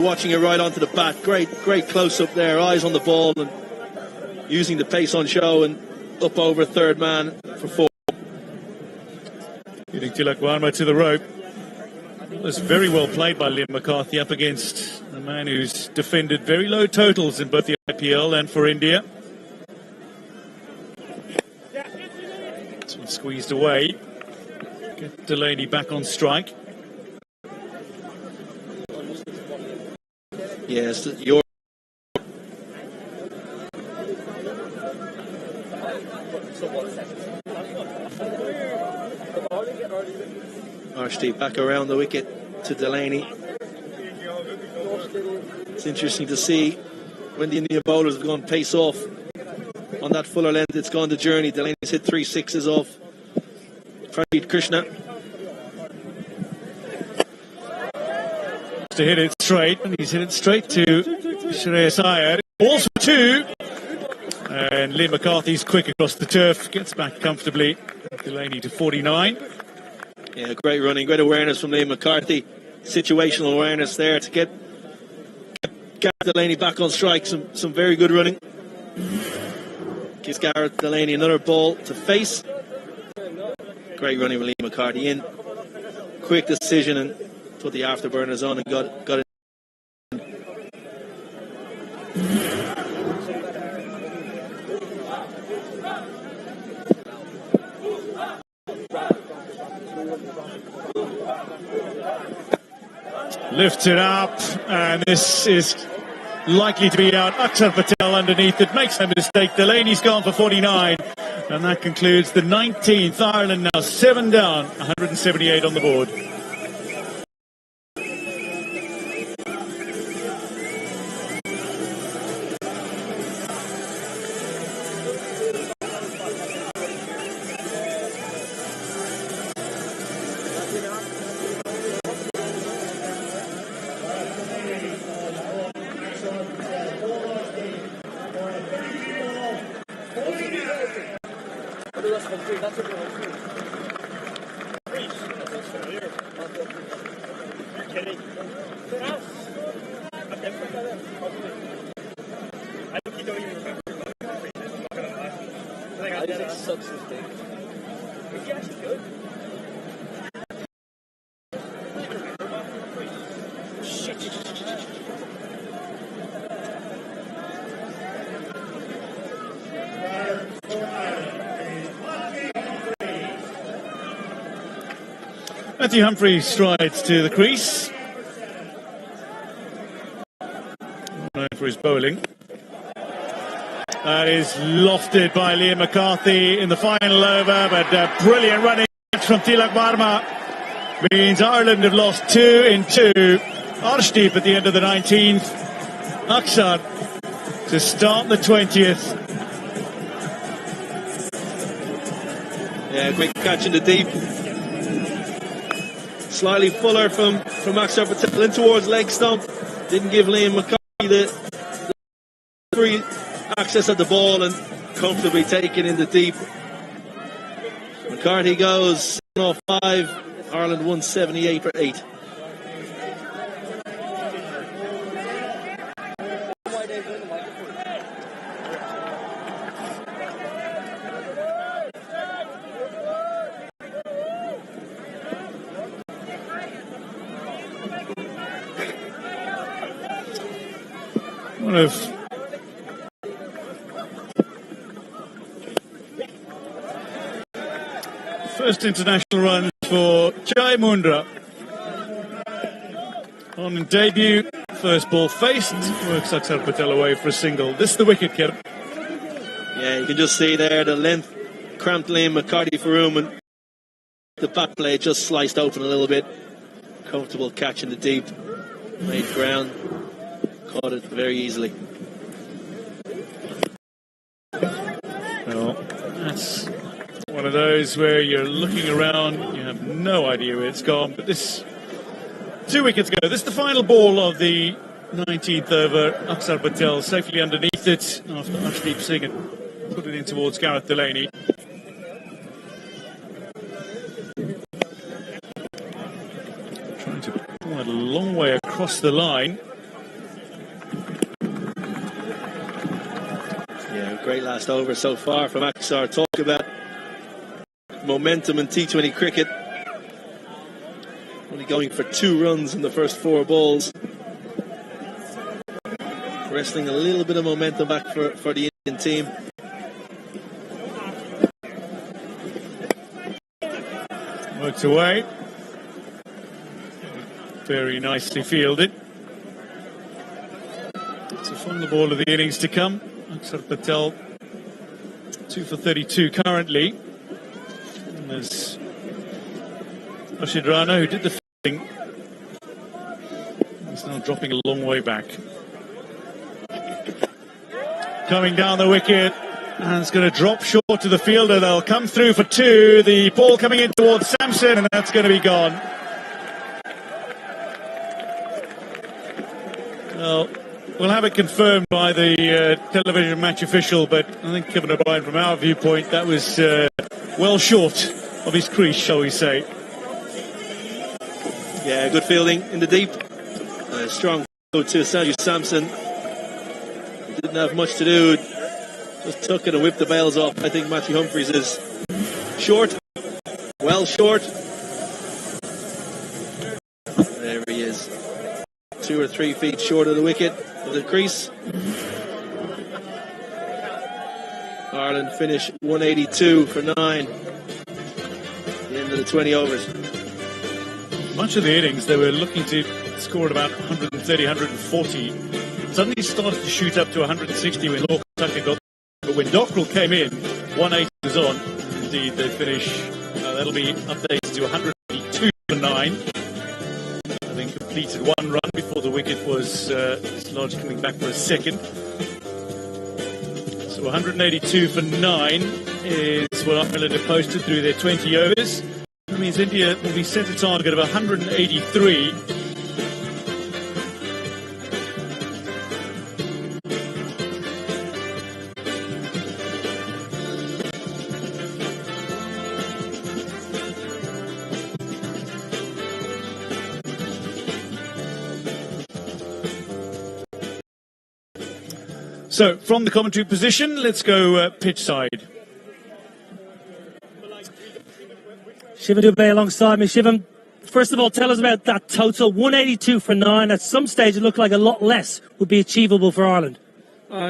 watching it right onto the bat. Great close-up there, eyes on the ball and using the pace on show and up over third man for 4. Getting Tilak Varma to the rope. It was very well played by Liam McCarthy up against a man who's defended very low totals in both the IPL and for India. This one squeezed away. Get Delaney back on strike. Yes, your Arshdeep back around the wicket to Delaney. It's interesting to see when the Indian bowlers have gone pace off on that fuller length. It's gone the journey. Delaney's hit 3 sixes off Pradeep Krishna. To hit it straight, and he's hit it straight to Shreyas Iyer. Balls for 2, and Liam McCarthy's quick across the turf, gets back comfortably. Delaney to 49. Yeah, great running, great awareness from Liam McCarthy. Situational awareness there to get Gareth Delaney back on strike. Some very good running. Gives Gareth Delaney another ball to face. Great running with Liam McCarthy in. Quick decision and put the afterburners on and got it. Lifted up, and this is likely to be out. Akshar Patel underneath it, makes no mistake. Delaney's gone for 49, and that concludes the 19th. Ireland now 7 down, 178 on the board. Matthew Humphrey strides to the crease. Known for his bowling. That is lofted by Liam McCarthy in the final over, but brilliant running from Tilak Varma means Ireland have lost 2 in 2. Arshdeep at the end of the 19th. Akshar to start the 20th. Yeah, quick catch in the deep. Slightly fuller from Akshar Patel in towards leg stump. Didn't give Liam McCarthy the free access at the ball and comfortably taken in the deep. McCarthy goes 7 off 5. Ireland 178 for 8. One of first international runs for Jai Mundra. On debut, first ball faced, works Akshar Patel away for a single. This is the wicket, Kieran. Yeah, you can just see there the length cramped Liam McCarthy for room, and the bat play just sliced open a little bit. Comfortable catch in the deep, made ground. Caught it very easily. Well, that's one of those where you're looking around, you have no idea where it's gone, but this 2 wickets go. This is the final ball of the 19th over. Akshar Patel safely underneath it after Arshdeep Singh had put it in towards Gareth Delaney. Trying to pull it a long way across the line. Yeah, great last over so far from Aksar. Talk about momentum in T20 cricket. Only going for 2 runs in the first 4 balls. Wrestling a little bit of momentum back for the Indian team. Works away. Very nicely fielded. It's a final ball of the innings to come. Aksar Patel, 2 for 32 currently. And there's Rashid Rana, who did the fielding. He's now dropping a long way back. Coming down the wicket, and it's going to drop short to the fielder. They'll come through for 2. The ball coming in towards Samson, and that's going to be gone. Well, we'll have it confirmed by the television match official, but I think Kevin O'Brien, from our viewpoint, that was well short of his crease, shall we say. Yeah, good fielding in the deep. Strong throw to Sanju Samson. Didn't have much to do. Just took it and whipped the bails off. I think Matthew Humphries is short. Well short. There he is. 2 or 3 feet short of the wicket, of the crease. Ireland finish 182 for 9. The end of the 20 overs. Much of the innings, they were looking to score at about 130, 140. Suddenly started to shoot up to 160 when Lorcan Tucker got. But when Dockrell came in, 180 was on. Indeed, they finish. That'll be updated to 182 for 9. Having completed 1 run before the wicket was dislodged, coming back for a second. So 182 for 9 is what Ireland have posted through their 20 overs. That means India will be set a target of 183. So, from the commentary position, let's go pitch side. Shivam Dubey alongside me. Shivam, first of all, tell us about that total. 182 for 9. At some stage, it looked like a lot less would be achievable for Ireland.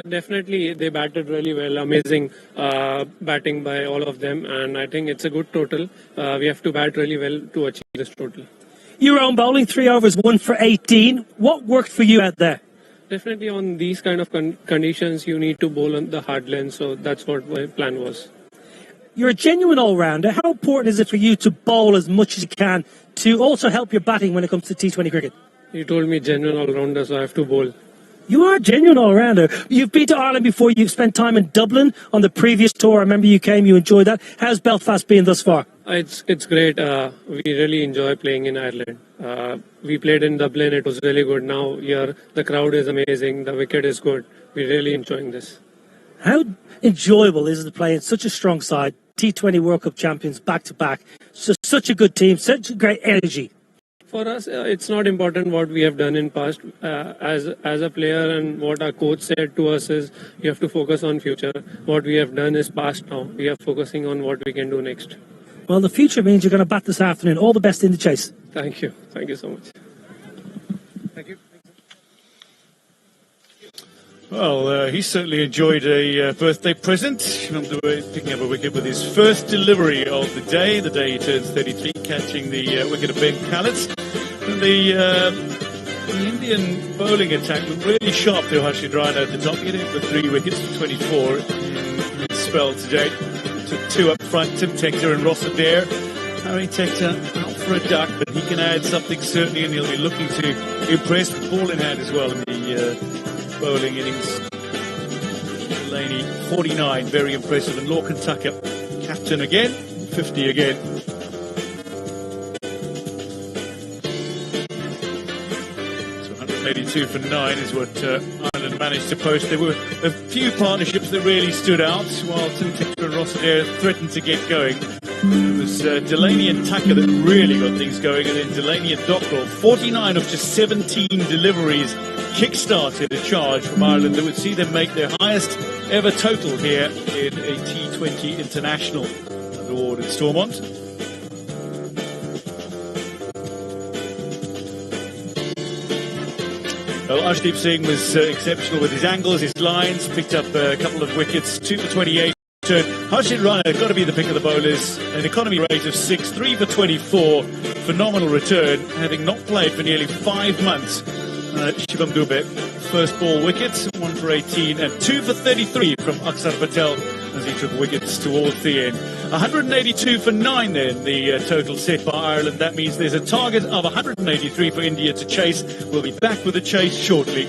Definitely, they batted really well. Amazing batting by all of them. And I think it's a good total. We have to bat really well to achieve this total. Your own bowling, 3 overs, 1 for 18. What worked for you out there? Definitely on these kind of conditions, you need to bowl on the hard lens. So that's what my plan was. You're a genuine all-rounder. How important is it for you to bowl as much as you can to also help your batting when it comes to T20 cricket? You told me genuine all-rounder, so I have to bowl. You are a genuine all-rounder. You've been to Ireland before. You've spent time in Dublin on the previous tour. I remember you came, you enjoyed that. How's Belfast been thus far? It's great. We really enjoy playing in Ireland. We played in Dublin. It was really good. Now here, the crowd is amazing. The wicket is good. We're really enjoying this. How enjoyable is it to play in such a strong side, T20 World Cup champions back-to-back, such a good team, such a great energy? For us, it's not important what we have done in past. As a player, and what our coach said to us is, you have to focus on future. What we have done is past now. We are focusing on what we can do next. Well, the future means you're going to bat this afternoon. All the best in the chase. Thank you. Thank you so much. Thank you. Well, he certainly enjoyed a birthday present. Picking up a wicket with his first delivery of the day he turns 33, catching the wicket of Ben Khalid. And the Indian bowling attack was really sharp through Rashid Rana at the top, getting for 3 wickets for 24 in his spell today. Took 2 up front, Tim Tector and Ross Adair. Harry Tector out for a duck, but he can add something certainly, and he'll be looking to impress with ball in hand as well in the bowling innings. Delaney, 49, very impressive, and Lorcan Tucker, captain again, 50 again. So 182 for 9 is what Ireland managed to post. There were a few partnerships that really stood out, while Tim Tector and Ross Adair threatened to get going. It was Delaney and Tucker that really got things going, and then Delaney and Dockrell, 49 of just 17 deliveries, kick-started a charge from Ireland that would see them make their highest ever total here in a T20 International award in Stormont. Well, Arshdeep Singh was exceptional with his angles, his lines, picked up a couple of wickets, 2 for 28. Harshit Rana got to be the pick of the bowlers, an economy rate of 6, 3 for 24, phenomenal return, having not played for nearly 5 months. Shivam Dubey, first ball wickets, 1 for 18 and 2 for 33 from Akshar Patel as he took wickets towards the end. 182 for 9 then, the total set by Ireland. That means there's a target of 183 for India to chase. We'll be back with the chase shortly.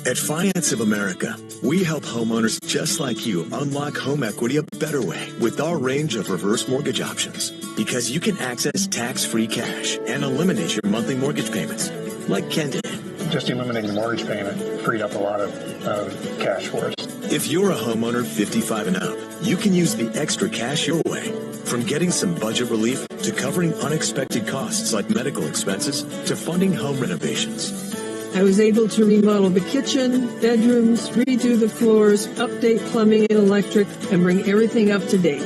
At Finance of America, we help homeowners just like you unlock home equity a better way with our range of reverse mortgage options. Because you can access tax-free cash and eliminate your monthly mortgage payments, like Ken did. Just eliminating the mortgage payment freed up a lot of cash for us. If you're a homeowner 55 and up, you can use the extra cash your way. From getting some budget relief to covering unexpected costs like medical expenses to funding home renovations. I was able to remodel the kitchen, bedrooms, redo the floors, update plumbing and electric, and bring everything up to date.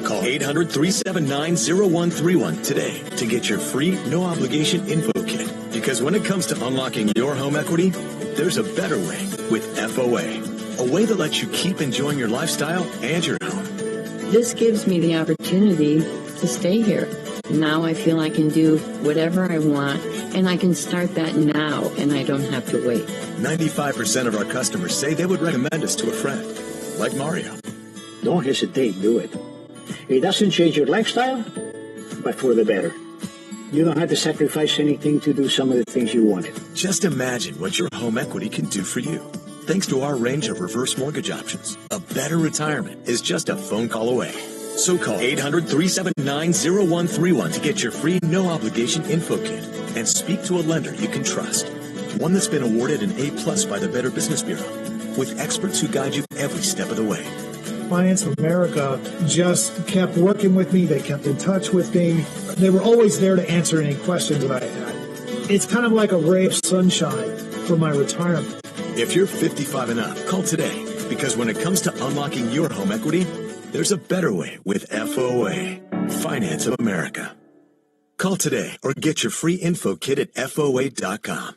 Call 800-379-0131 today to get your free, no-obligation info kit. Because when it comes to unlocking your home equity, there's a better way with FOA. A way that lets you keep enjoying your lifestyle and your home. This gives me the opportunity to stay here. Now I feel I can do whatever I want, and I can start that now, and I don't have to wait. 95% of our customers say they would recommend us to a friend, like Mario. Don't hesitate, do it. It doesn't change your lifestyle, but for the better. You don't have to sacrifice anything to do some of the things you wanted. Just imagine what your home equity can do for you. Thanks to our range of reverse mortgage options, a better retirement is just a phone call away. So call 800-379-0131 to get your free no-obligation info kit and speak to a lender you can trust. One that's been awarded an A+ by the Better Business Bureau, with experts who guide you every step of the way. Finance of America just kept working with me. They kept in touch with me. They were always there to answer any questions that I had. It's kind of like a ray of sunshine for my retirement. If you're 55 and up, call today, because when it comes to unlocking your home equity, there's a better way with FOA, Finance of America. Call today or get your free info kit at FOA.com.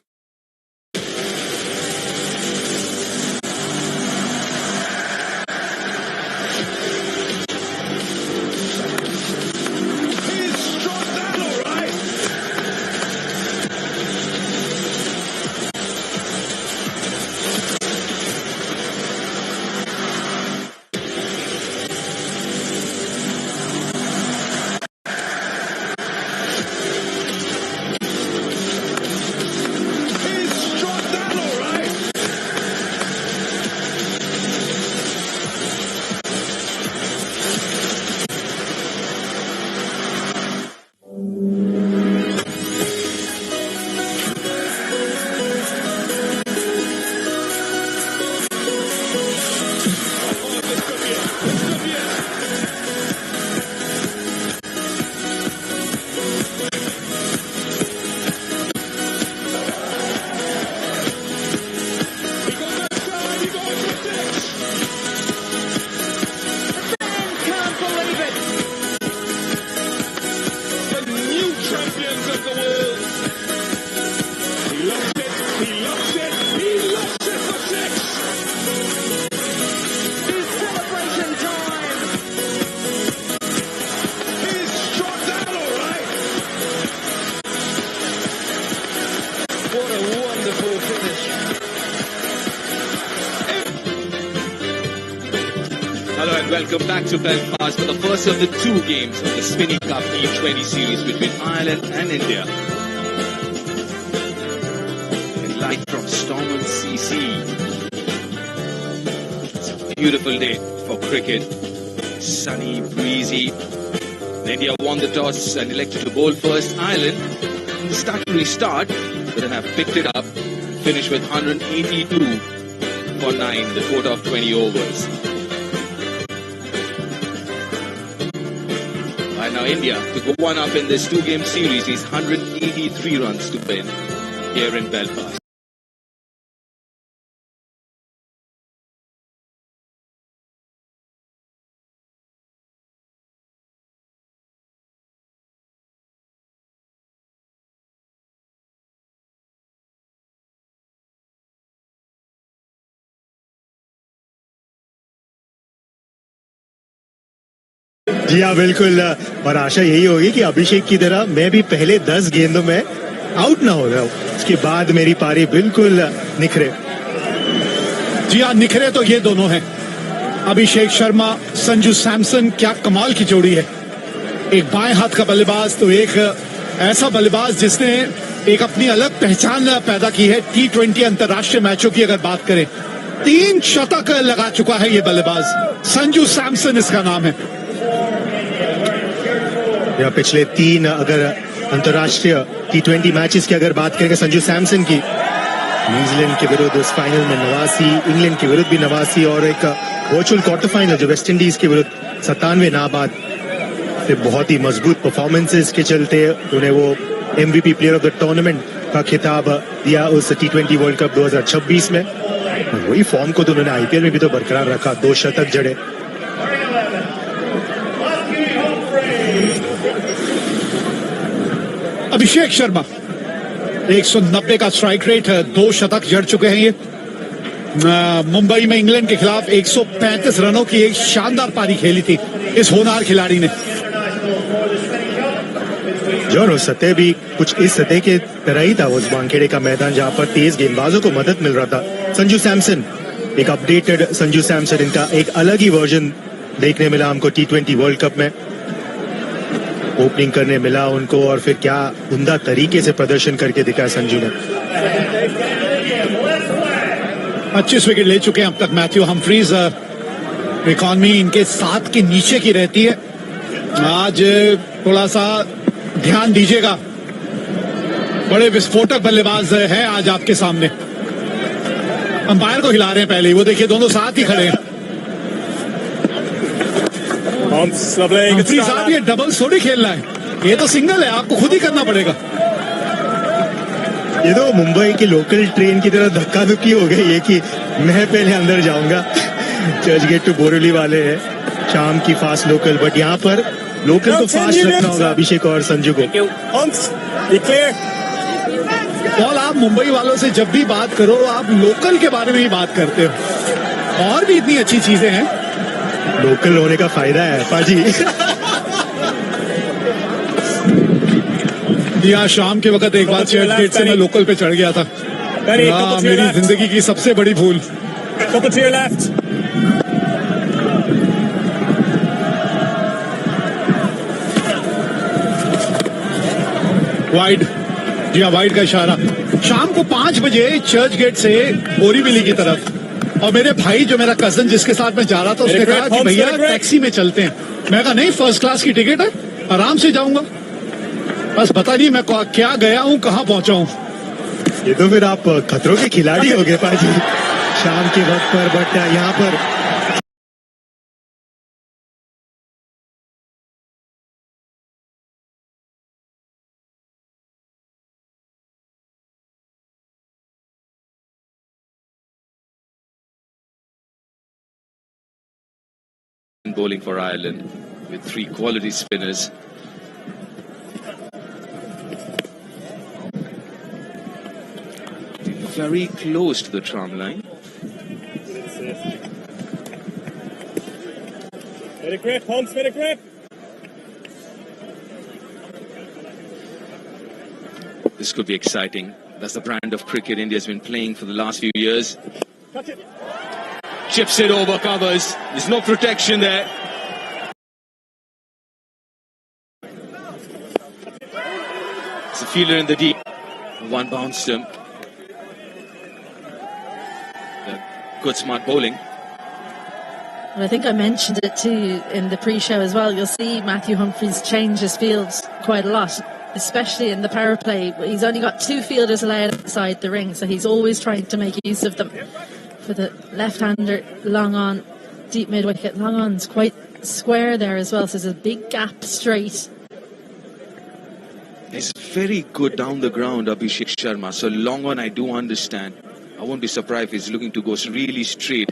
Welcome back to Belfast for the first of the two games of the Spinny Cup T20 series between Ireland and India. And live from Stormont CC. It's a beautiful day for cricket. Sunny, breezy. India won the toss and elected to bowl first. Ireland started to restart, but then have picked it up. Finished with 182 for 9, the quota of 20 overs. Right now India, to go one up in this two-game series, is 183 runs to win here in Belfast. जी हाँ बिल्कुल, और आशा यही होगी कि अभिषेक की तरह मैं भी पहले 10 गेंदों में आउट ना हो जाऊं, उसके बाद मेरी पारी बिल्कुल निखरे। जी हाँ, निखरे तो ये दोनों हैं, अभिषेक शर्मा, संजू सैमसन। क्या कमाल की जोड़ी है, एक बाएं हाथ का बल्लेबाज तो एक ऐसा बल्लेबाज जिसने एक अपनी अलग पहचान पैदा की है। T20 अंतर्राष्ट्रीय मैचों की अगर बात करें, 3 शतक लगा चुका है ये बल्लेबाज, संजू सैमसन इसका नाम है। या पिछले 3 अगर अंतर्राष्ट्रीय T20 मैचेस की अगर बात करेंगे संजू सैमसन की, न्यूजीलैंड के विरुद्ध उस फाइनल में 89, इंग्लैंड के विरुद्ध भी 89 और एक वर्चुअल क्वार्टर फाइनल जो वेस्ट इंडीज के विरुद्ध 97 नाबाद से बहुत ही मजबूत परफॉर्मेंसेस के चलते उन्हें वो MVP player of the tournament का खिताब दिया उस T20 वर्ल्ड कप 2026 में। वही फॉर्म को तो उन्होंने IPL में भी तो बरकरार रखा, 2 शतक जड़े। अभिषेक शर्मा 190 का स्ट्राइक रेट है, 2 शतक जड़ चुके हैं ये। मुंबई में इंग्लैंड के खिलाफ 135 रनों की एक शानदार पारी खेली थी इस होनहार खिलाड़ी ने। जो सतह भी कुछ इस सतह के तरह ही था, उस वानखेड़े का मैदान जहां पर तेज गेंदबाजों को मदद मिल रहा था। संजू सैमसन, एक अपडेटेड संजू सैमसन, इनका एक अलग ही वर्जन देखने मिला हमको T20 वर्ल्ड कप में। ओपनिंग करने मिला उनको और फिर क्या उम्दा तरीके से प्रदर्शन करके दिखाया संजू ने। 25 विकेट ले चुके हैं अब तक मैथ्यू हम्फ्रीज। इकॉनमी इनके 7 के नीचे की रहती है। आज थोड़ा सा ध्यान दीजिएगा, बड़े विस्फोटक बल्लेबाज हैं आज आपके सामने। अंपायर को हिला रहे हैं पहले ही, वो देखिए दोनों साथ ही खड़े हैं। साहब ये डबल थोड़ी खेलना है, ये तो सिंगल है, आपको खुद ही करना पड़ेगा। ये तो मुंबई की लोकल ट्रेन की तरह धक्का धुक्की हो गई है कि मैं पहले अंदर जाऊंगा। चर्च गेट टू बोरीवली वाले हैं, शाम की फास्ट लोकल, बट यहाँ पर लोकल तो फास्ट रखना होगा अभिषेक और संजू को। बॉल, आप मुंबई वालों से जब भी बात करो आप लोकल के बारे में ही बात करते हो, और भी इतनी अच्छी चीजें हैं। लोकल होने का फायदा है पाजी। यहाँ शाम के वक्त एक बार चर्च गेट से मैं लोकल पे चढ़ गया था, मेरी जिंदगी की सबसे बड़ी भूल। वाइड, जी हाँ वाइड का इशारा। शाम को 5 बजे चर्च गेट से बोरीवली की तरफ, और मेरे भाई जो मेरा कजन जिसके साथ मैं जा रहा था उसने कहा कि भैया टैक्सी में चलते हैं। मैं कहा नहीं, फर्स्ट क्लास की टिकट है, आराम से जाऊंगा। बस पता नहीं मैं क्या गया हूँ, कहाँ पहुंचा हूँ। ये तो फिर आप खतरों के खिलाड़ी हो गए पाजी शाम के वक्त पर, बट यहाँ पर bowling for Ireland with 3 quality spinners. Very close to the tram line. Get a grip, Holmes, get a grip. This could be exciting. That's the brand of cricket India's been playing for the last few years. Touch it. chips it over covers. There's no protection there. It's a fielder in the deep. One bounced him. Good smart bowling. And I think I mentioned it to you in the pre-show as well. You'll see Matthew Humphries change his fields quite a lot, especially in the power play. He's only got 2 fielders allowed outside the ring, so he's always trying to make use of them. For the left-hander, long on, deep mid-wicket. Long on's quite square there as well, so there's a big gap straight. He's very good down the ground, Abhishek Sharma. So long on, I do understand. I won't be surprised if he's looking to go really straight.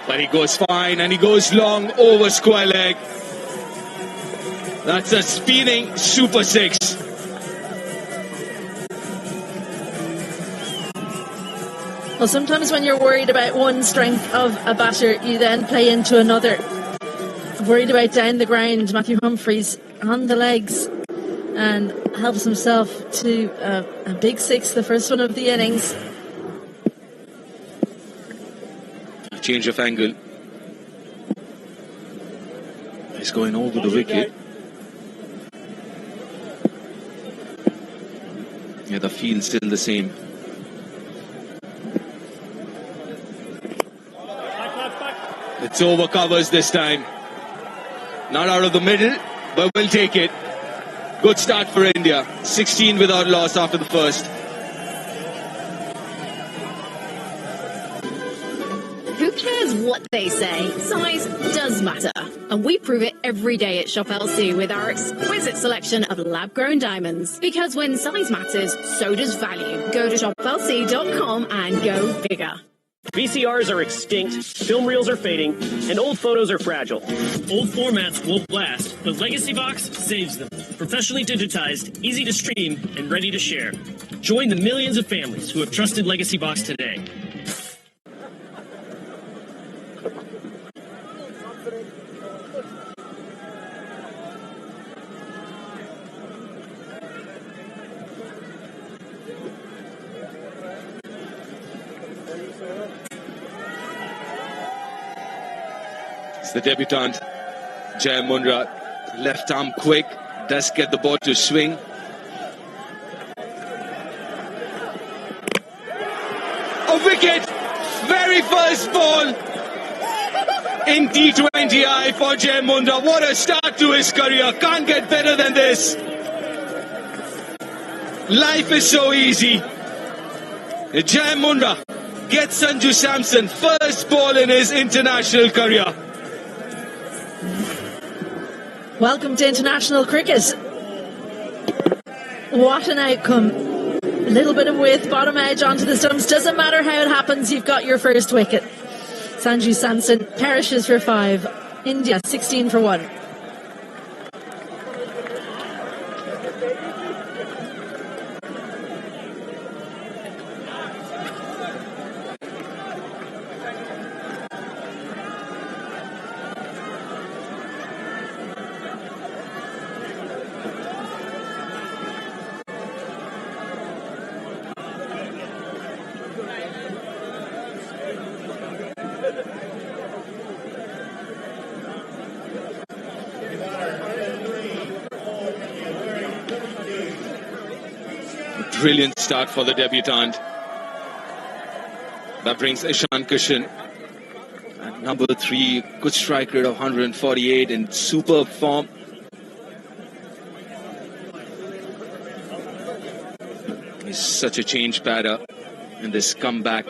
But he goes fine, and he goes long over square leg. That's a spinning super 6. Well, sometimes when you're worried about one strength of a batter, you then play into another. Worried about down the ground, Matthew Humphries on the legs and helps himself to a big 6, the first one of the innings. Change of angle. He's going over the wicket. Yeah, the field's still the same. It's over covers this time. Not out of the middle, but we'll take it. Good start for India. 16 without loss after the first. Who cares what they say? Size does matter. And we prove it every day at Shop LC with our exquisite selection of lab-grown diamonds. Because when size matters, so does value. Go to shoplc.com and go bigger. VCRs are extinct, film reels are fading, and old photos are fragile. Old formats won't last, but Legacy Box saves them. Professionally digitized, easy to stream, and ready to share. Join the millions of families who have trusted Legacy Box today. It's the debutant, Jai Mundra. Left arm quick, does get the ball to swing. A wicket! Very first ball in T20I for Jai Mundra. What a start to his career. Can't get better than this. Life is so easy. Jai Mundra gets Sanju Samson first ball in his international career. Welcome to international cricket. What an outcome. A little bit of width, bottom edge onto the stumps. Doesn't matter how it happens, you've got your first wicket. Sanju Samson perishes for 5. India 16 for 1. Brilliant start for the debutant. That brings Ishan Kishan at number 3. Good strike rate of 148 in superb form. He's such a change batter in this comeback.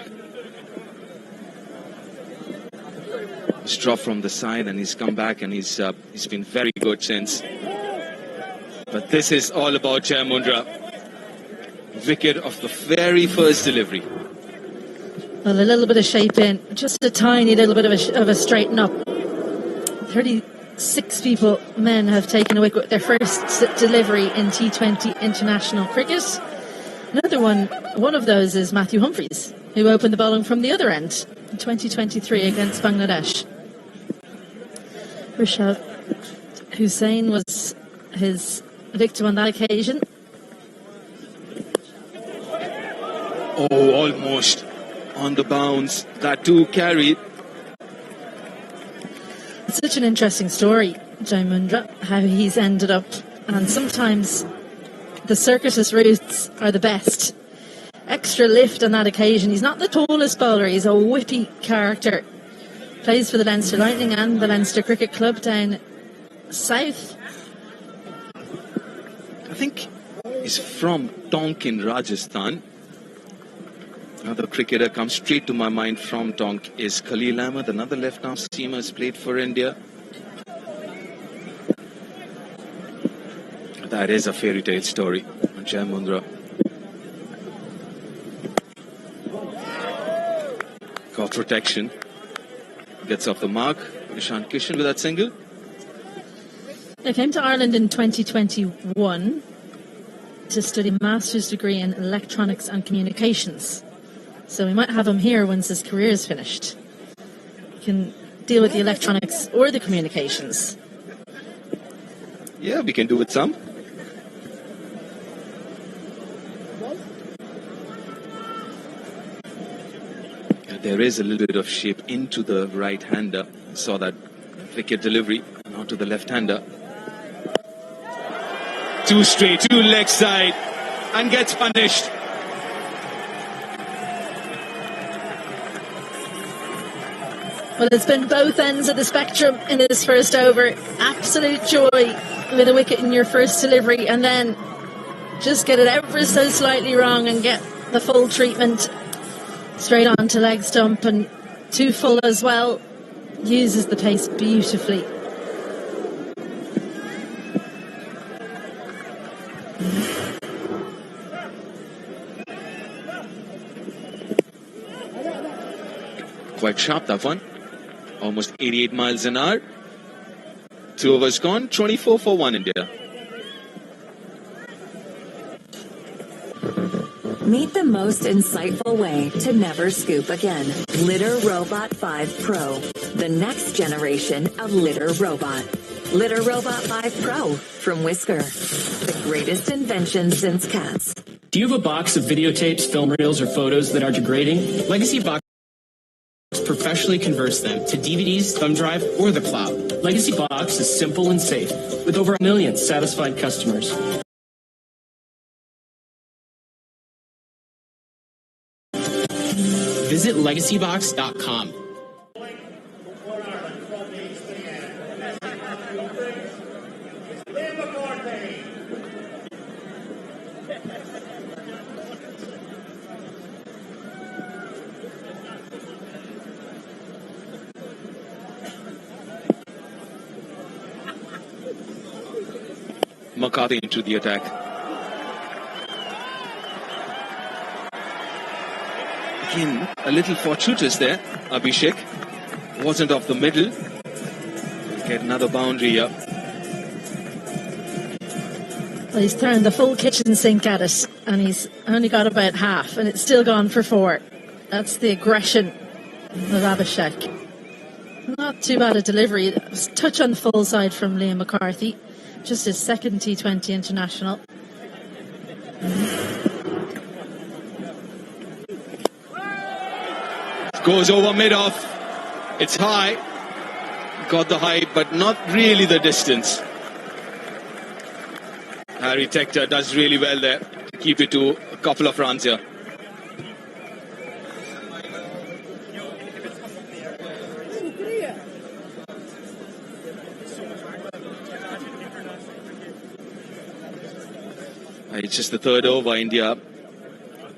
He's dropped from the side and he's come back and he's been very good since. But this is all about Jai Mundra. Wicket of the very first delivery. Well, a little bit of shape in, just a tiny little bit of a straighten up. 36 men have taken a wicket with their first delivery in T20 international cricket. Another one of those is Matthew Humphries, who opened the bowling from the other end in 2023 against Bangladesh. Rishad Hussain was his victim on that occasion. Oh, almost on the bounce. That too carried. It's such an interesting story, Jai Mundra, how he's ended up. And sometimes the circuitous routes are the best. Extra lift on that occasion. He's not the tallest bowler. He's a whippy character. Plays for the Leinster Lightning and the Leinster Cricket Club down south. I think he's from Tonk in Rajasthan. Another cricketer comes straight to my mind from Tonk is Khalil Ahmed, another left-arm seamer, has played for India. That is a fairy tale story. Jai Mundra. Got protection. Gets off the mark. Ishan Kishan with that single. He came to Ireland in 2021 to study a master's degree in electronics and communications. So we might have him here once his career is finished. He can deal with the electronics or the communications. Yeah, we can do with some. There is a little bit of shape into the right-hander. Saw that wicket delivery. Now to the left-hander. Too straight, too leg side, and gets punished. Well, it's been both ends of the spectrum in this first over. Absolute joy with a wicket in your first delivery, and then just get it ever so slightly wrong and get the full treatment. Straight on to leg stump and too full as well. Uses the pace beautifully. Quite sharp, that one. Almost 88 miles an hour. 2 overs gone. 24 for 1 India. Meet the most insightful way to never scoop again. Litter Robot 5 Pro, the next generation of litter robot. Litter Robot 5 Pro from Whisker, the greatest invention since cats. Do you have a box of videotapes, film reels, or photos that are degrading? Legacy Box professionally converts them to DVDs, thumb drive, or the cloud. Legacy Box is simple and safe, with over 1 million satisfied customers. Visit legacybox.com. McCarthy into the attack. Again, a little fortuitous there. Abhishek wasn't off the middle. Get another boundary here. Well, he's turned the full kitchen sink at it, and he's only got about half, and it's still gone for 4. That's the aggression of Abhishek. Not too bad a delivery. It was a touch on the full side from Liam McCarthy. Just his second T20 international. Goes over mid-off. It's high. Got the height, but not really the distance. Harry Tector does really well there. Keep it to a couple of runs here. It's just the third over, India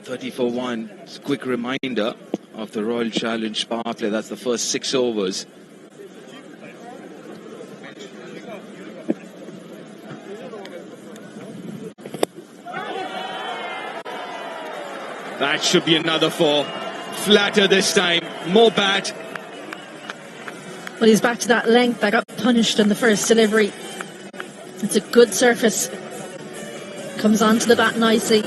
30 for 1. It's a quick reminder of the Royal Challenge power play. That's the first 6 overs. That should be another 4. Flatter this time. More bat. Well, he's back to that length that got punished in the first delivery. It's a good surface. Comes onto the bat nicely.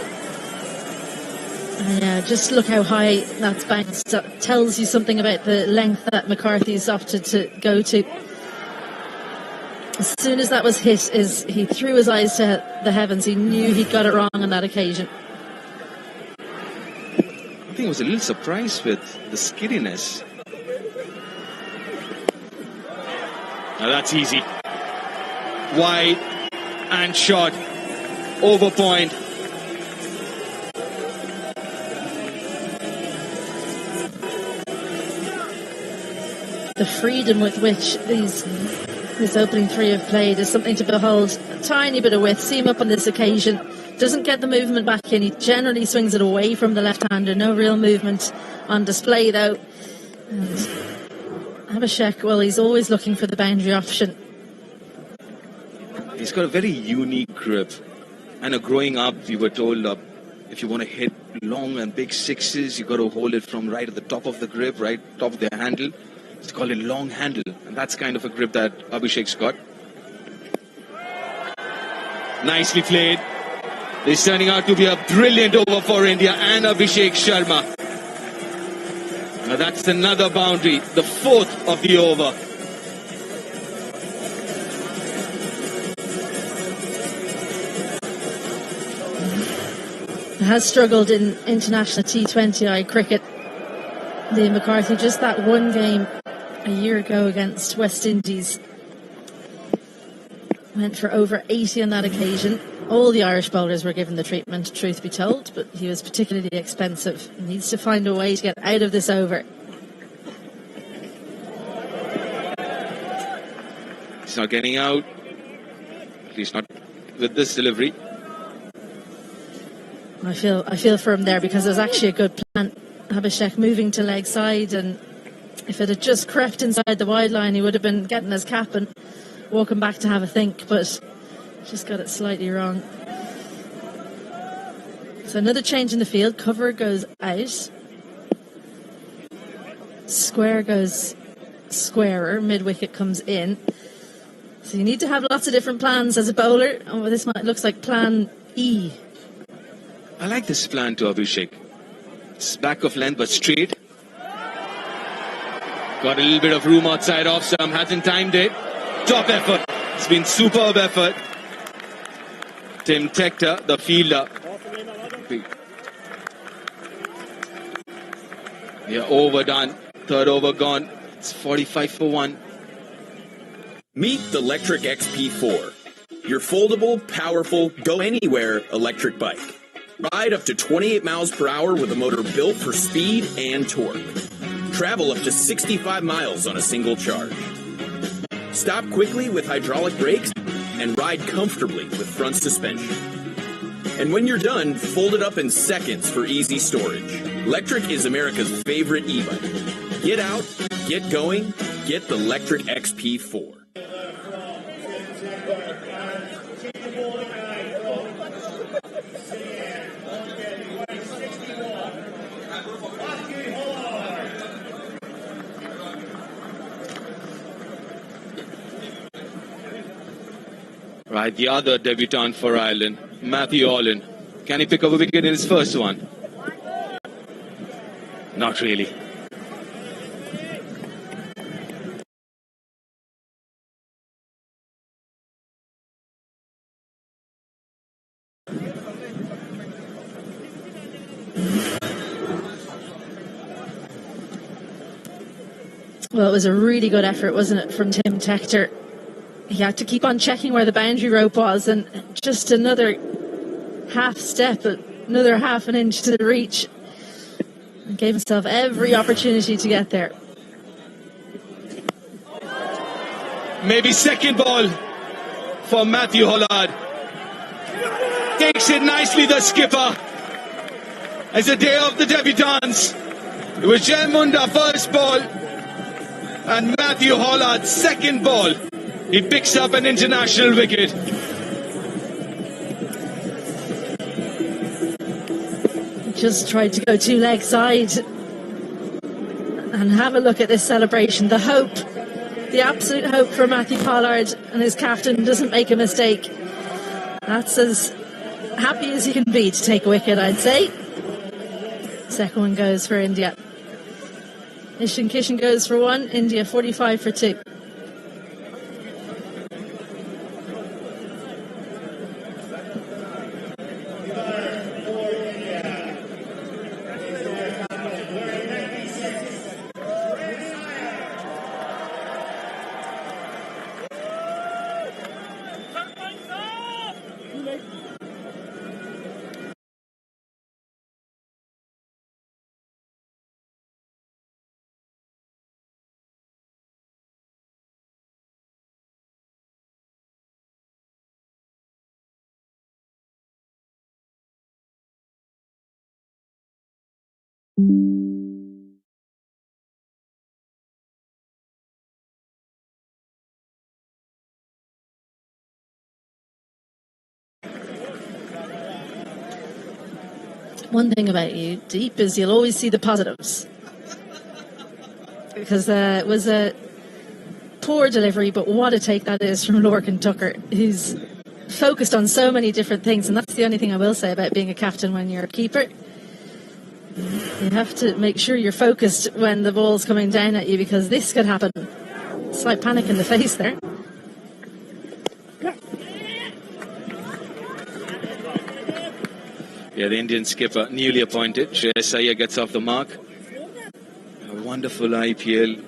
And just look how high that's banked. That tells you something about the length that McCarthy's opted to go to. As soon as that was hit, he threw his eyes to the heavens. He knew he got it wrong on that occasion. I think I was a little surprised with the skiddiness. Now that's easy. Wide and shot. Over point. The freedom with which this opening three have played is something to behold. A tiny bit of width. See him up on this occasion. Doesn't get the movement back in. He generally swings it away from the left-hander. No real movement on display, though. And ABHISHEK, well, he's always looking for the boundary option. He's got a very unique grip. And growing up, we were told if you want to hit long and big sixes, you got to hold it from right at the top of the grip, right top of the handle. It's called a long handle. And that's kind of a grip that ABHISHEK's got. Nicely played. This turning out to be a brilliant over for India and ABHISHEK Sharma. Now that's another boundary, the fourth of the over. Has struggled in international T20I cricket. Liam McCarthy, just that one game a year ago against West Indies. Went for over 80 on that occasion. All the Irish bowlers were given the treatment, truth be told, but he was particularly expensive. He needs to find a way to get out of this over. He's not getting out. At least not with this delivery. I feel for him there because there's actually a good plan. ABHISHEK moving to leg side, and if it had just crept inside the wide line, he would have been getting his cap and walking back to have a think, but just got it slightly wrong. So another change in the field. Cover goes out. Square goes squarer. Mid-wicket comes in. So you need to have lots of different plans as a bowler. Oh, this looks like plan E. I like this plan to ABHISHEK. It's back of length but straight. Got a little bit of room outside off stump. Hasn't timed it. Top effort. It's been superb effort. Tim Tector, the fielder. Yeah, overdone. Third over gone. It's 45 for 1. Meet the Lectric XP4. Your foldable, powerful, go-anywhere electric bike. Ride up to 28 miles per hour with a motor built for speed and torque. Travel up to 65 miles on a single charge. Stop quickly with hydraulic brakes and ride comfortably with front suspension. And when you're done, fold it up in seconds for easy storage. Lectric is America's favorite e-bike. Get out, get going, get the Lectric XP4. Right, the other debutant for Ireland, Matthew Holland. Can he pick up a wicket in his first one? Not really. Well, it was a really good effort, wasn't it, from Tim Tector? He had to keep on checking where the boundary rope was, and just another half step, another half an inch to the reach, and gave himself every opportunity to get there. Maybe second ball for Matthew Holland. Takes it nicely, the skipper. It's a day of the debutants. It was Jay Munda first ball, and Matthew Holland second ball. He picks up an international wicket. Just tried to go two leg side. And have a look at this celebration. The hope, the absolute hope for Matthew Pollard, and his captain doesn't make a mistake. That's as happy as he can be to take a wicket, I'd say. Second one goes for India. Ishan Kishan goes for 1, India 45 for 2. One thing about you, Deep, is you'll always see the positives. Because it was a poor delivery, but what a take that is from Lorcan Tucker, who's focused on so many different things, and that's the only thing I will say about being a captain when you're a keeper. You have to make sure you're focused when the ball's coming down at you, because this could happen. Slight panic in the face there. Yeah, the Indian skipper, newly appointed, Shreyas Iyer, gets off the mark. A wonderful IPL.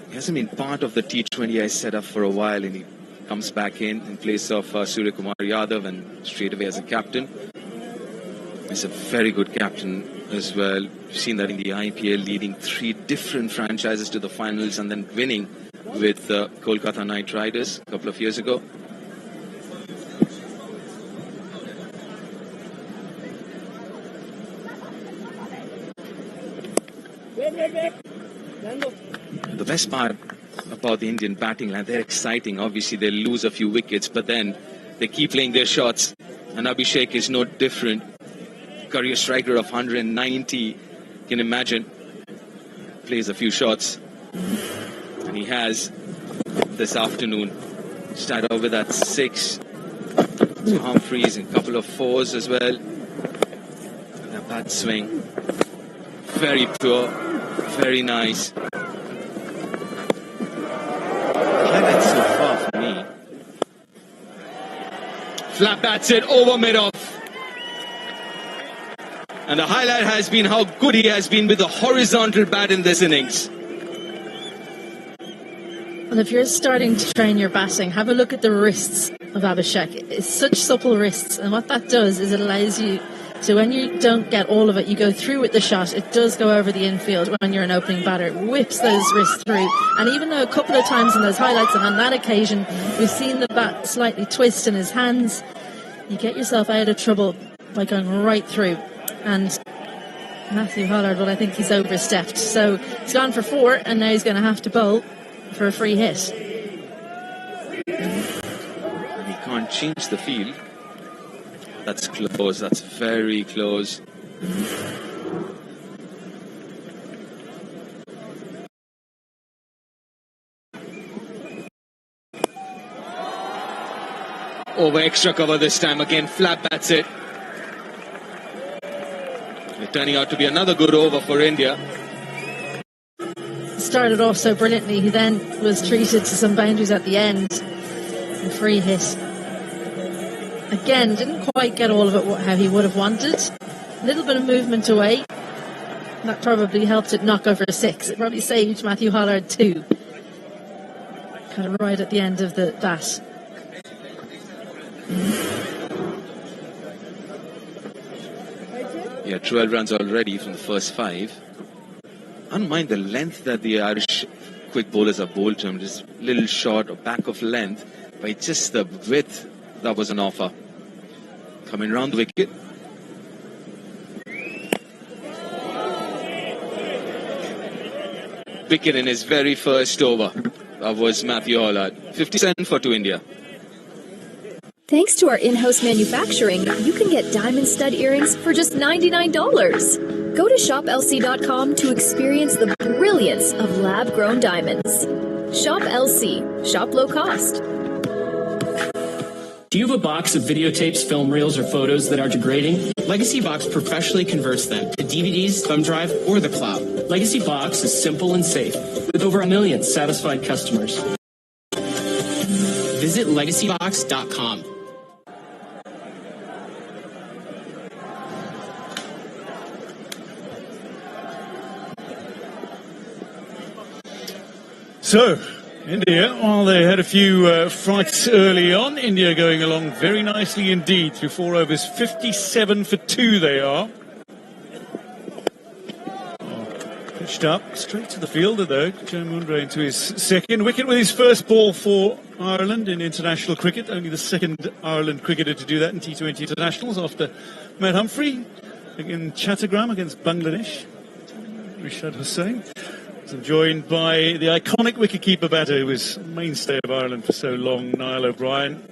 He hasn't been part of the T20I setup for a while, and he comes back in place of Suryakumar Yadav, and straight away as a captain. He's a very good captain as well. We've seen that in the IPL, leading 3 different franchises to the finals and then winning with Kolkata Knight Riders a couple of years ago. The best part about the Indian batting line, they're exciting. Obviously, they lose a few wickets, but then they keep playing their shots. And ABHISHEK is no different. Career striker of 190. You can imagine. Plays a few shots. And he has this afternoon. Started off with that 6 to Humphreys and a couple of 4s as well. And a bad swing. Very poor. Very nice. Highlights so far for me. Flat bats it over mid-off. And the highlight has been how good he has been with the horizontal bat in this innings. Well, if you're starting to train your batting, have a look at the wrists of ABHISHEK. It's such supple wrists, and what that does is it allows you to, when you don't get all of it, you go through with the shot. It does go over the infield when you're an opening batter. It whips those wrists through. And even though a couple of times in those highlights, and on that occasion, we've seen the bat slightly twist in his hands, you get yourself out of trouble by going right through. And Matthew Hollard, well, I think he's overstepped. So he's gone for 4, and now he's going to have to bowl for a free hit. He can't change the field. That's close. That's very close. Over extra cover this time. Again, flat bats it. It's turning out to be another good over for India. Started off so brilliantly. He then was treated to some boundaries at the end. A free hit. Again, didn't quite get all of it how he would have wanted. A little bit of movement away. That probably helped it knock over a 6. It probably saved Matthew Hollard 2. Got it right at the end of the bat. Yeah, 12 runs already from the first 5. I don't mind the length that the Irish quick bowlers are bowled to him. Just a little short or back of length, but just the width that was an offer. Coming round the wicket. Wicket in his very first over. That was Matthew Hollard. 57 for 2 India. Thanks to our in-house manufacturing, you can get diamond stud earrings for just $99. Go to shoplc.com to experience the brilliance of lab-grown diamonds. Shop LC. Shop low cost. Do you have a box of videotapes, film reels, or photos that are degrading? Legacy Box professionally converts them to DVDs, thumb drive, or the cloud. Legacy Box is simple and safe, with over 1 million satisfied customers. Visit legacybox.com. So, India, well, they had a few frights early on. India going along very nicely indeed through 4 overs. 57 for 2 they are. Pitched up, straight to the fielder though. Joe Mundray into his second wicket with his first ball for Ireland in international cricket. Only the second Ireland cricketer to do that in T20 internationals after Matt Humphrey in Chattogram against Bangladesh. Rashad Hussain. I'm joined by the iconic wicketkeeper batter who was a mainstay of Ireland for so long, Niall O'Brien.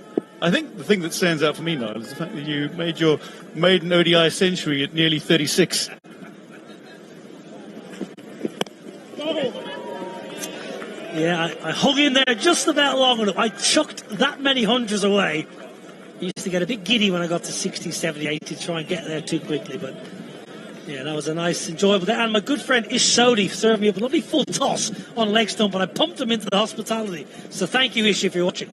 I think the thing that stands out for me, Niall, is the fact that you made your maiden ODI century at nearly 36. Yeah, I hung in there just about long enough. I chucked that many hundreds away. I used to get a bit giddy when I got to 60, 70, 80 to try and get there too quickly, but yeah, that was a nice, enjoyable day. And my good friend Ish Sodhi served me up a lovely full toss on leg stump, and I pumped him into the hospitality. So thank you, Ish, if you're watching.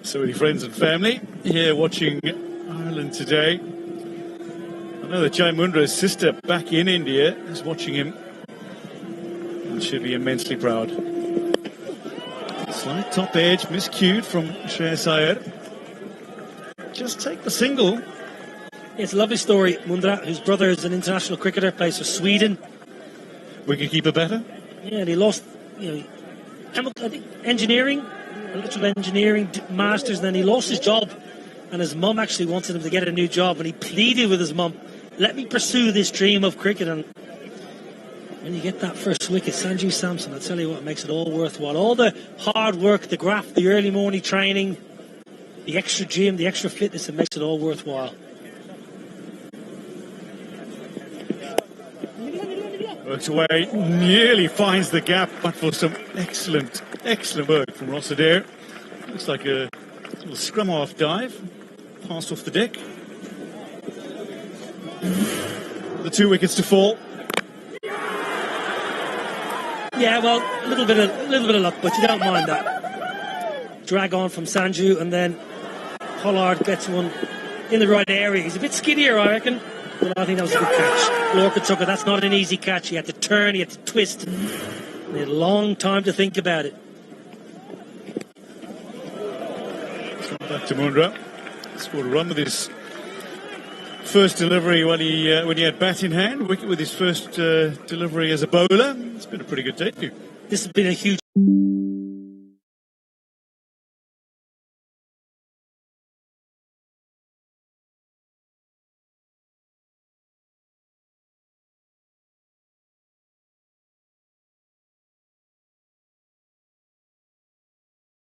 So many friends and family here watching Ireland today. I know that Jai Mundra's sister back in India is watching him and should be immensely proud. Slight top edge, miscued from Shreyas Iyer. Just take the single. It's a lovely story. Mundra, whose brother is an international cricketer, plays for Sweden. Wicketkeeper better? Yeah, and he lost, I think engineering, electrical engineering masters, and then he lost his job, and his mum actually wanted him to get a new job, and he pleaded with his mum, let me pursue this dream of cricket. And when you get that first wicket, Sanju Samson, I tell you what, it makes it all worthwhile. All the hard work, the graft, the early morning training, the extra gym, the extra fitness, it makes it all worthwhile. Works away, nearly finds the gap, but for some excellent work from Ross Adair. Looks like a little scrum off dive, passed off the deck. The 2 wickets to fall. Yeah, well, a little bit of luck, but you don't mind that. Drag on from Sanju, and then Pollard gets one in the right area. He's a bit skiddier, I reckon. But I think that was a good catch. Lorca took it. That's not an easy catch. He had to turn, he had to twist. He had a long time to think about it. So back to Mundra. Scored a run with his first delivery when he had bat in hand. Wicket with his first delivery as a bowler. It's been a pretty good debut. This has been a huge...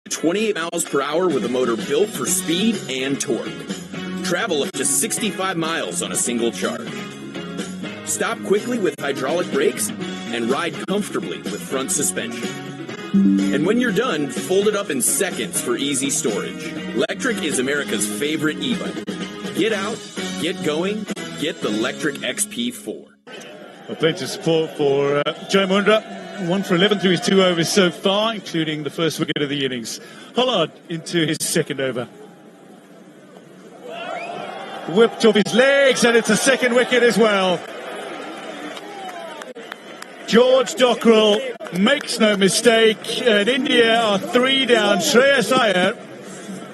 .28 miles per hour with a motor built for speed and torque. Travel up to 65 miles on a single charge. Stop quickly with hydraulic brakes and ride comfortably with front suspension. And when you're done, fold it up in seconds for easy storage. Electric is America's favorite e-bike. Get out, get going, get the Electric XP4. Well, plenty of support for Jai Mundra. 1 for 11 through his 2 overs so far, including the first wicket of the innings. Pollard into his second over. Whipped off his legs, and it's a second wicket as well. George Dockrell makes no mistake, and India are 3 down. Shreyas Iyer,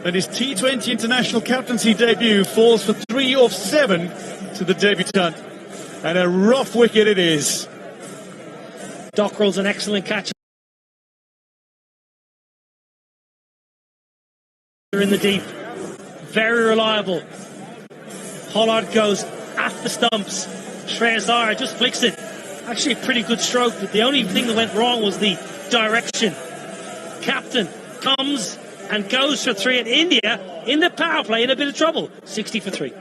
and his T20 international captaincy debut, falls for 3 off 7 to the debutant. And a rough wicket it is. Dockrell's an excellent catch. In the deep. Very reliable. Pollard goes at the stumps. Shreyas Iyer just flicks it. Actually a pretty good stroke, but the only thing that went wrong was the direction. Captain comes and goes for 3 at India in the power play in a bit of trouble. 60 for 3.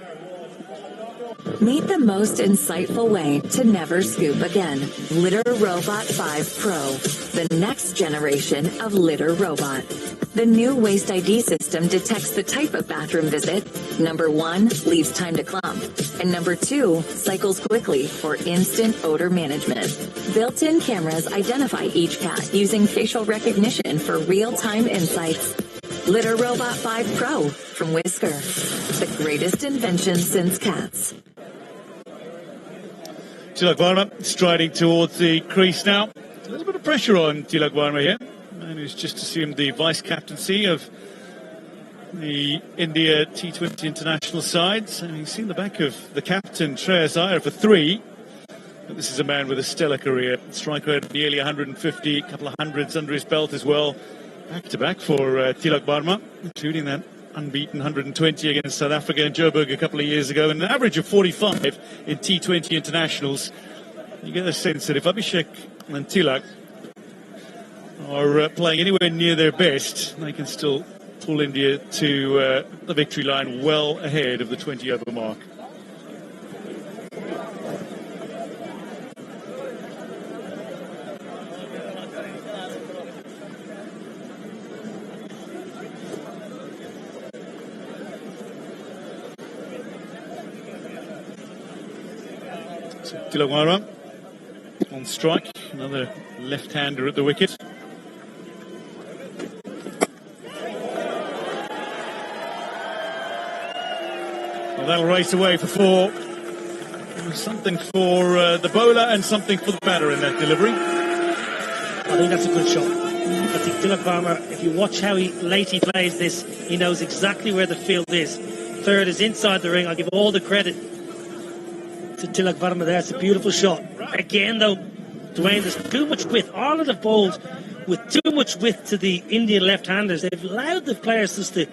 Meet the most insightful way to never scoop again. Litter Robot 5 Pro, the next generation of litter robot. The new Waste ID system detects the type of bathroom visit. Number 1 leaves time to clump, and number 2 cycles quickly for instant odor management. Built-in cameras identify each cat using facial recognition for real-time insights. Litter Robot 5 Pro from Whisker, the greatest invention since cats. Tilak Varma striding towards the crease now. A little bit of pressure on Tilak Varma here, and who's just assumed the vice captaincy of the India T20 international sides. And you've seen the back of the captain, Shreyas Iyer, for 3. But this is a man with a stellar career. Strike rate nearly 150, a couple of hundreds under his belt as well. Back-to-back for Tilak Varma, including that unbeaten 120 against South Africa in Joburg a couple of years ago, and an average of 45 in T20 internationals. You get the sense that if Abhishek and Tilak are playing anywhere near their best, they can still pull India to the victory line well ahead of the 20-over mark. Tilak Varma on strike, another left-hander at the wicket. Well, that'll race away for four. Something for the bowler and something for the batter in that delivery. I think that's a good shot. I think Tilak Varma, if you watch how late he plays this, he knows exactly where the field is. Third is inside the ring. I'll give all the credit to Tilak Varma there. It's a beautiful shot. Again, though, Dwayne, there's too much width. Ireland have bowled with too much width to the Indian left-handers. They've allowed the players just to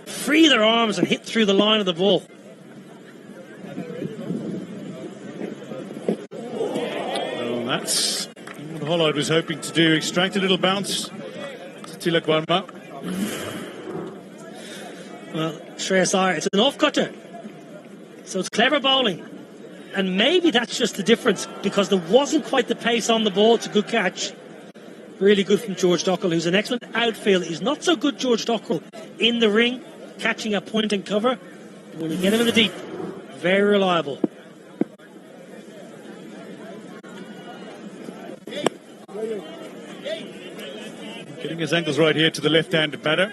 free their arms and hit through the line of the ball. Well, that's what Holloway was hoping to do. Extract a little bounce to Tilak Varma. Well, Shreyas Iyer, it's an off-cutter. So it's clever bowling. And maybe that's just the difference, because there wasn't quite the pace on the ball. It's a good catch. Really good from George Dockrell, who's an excellent outfielder. He's not so good, George Dockrell, in the ring, catching a point and cover. But when you get him in the deep, very reliable. Getting his ankles right here to the left-handed batter.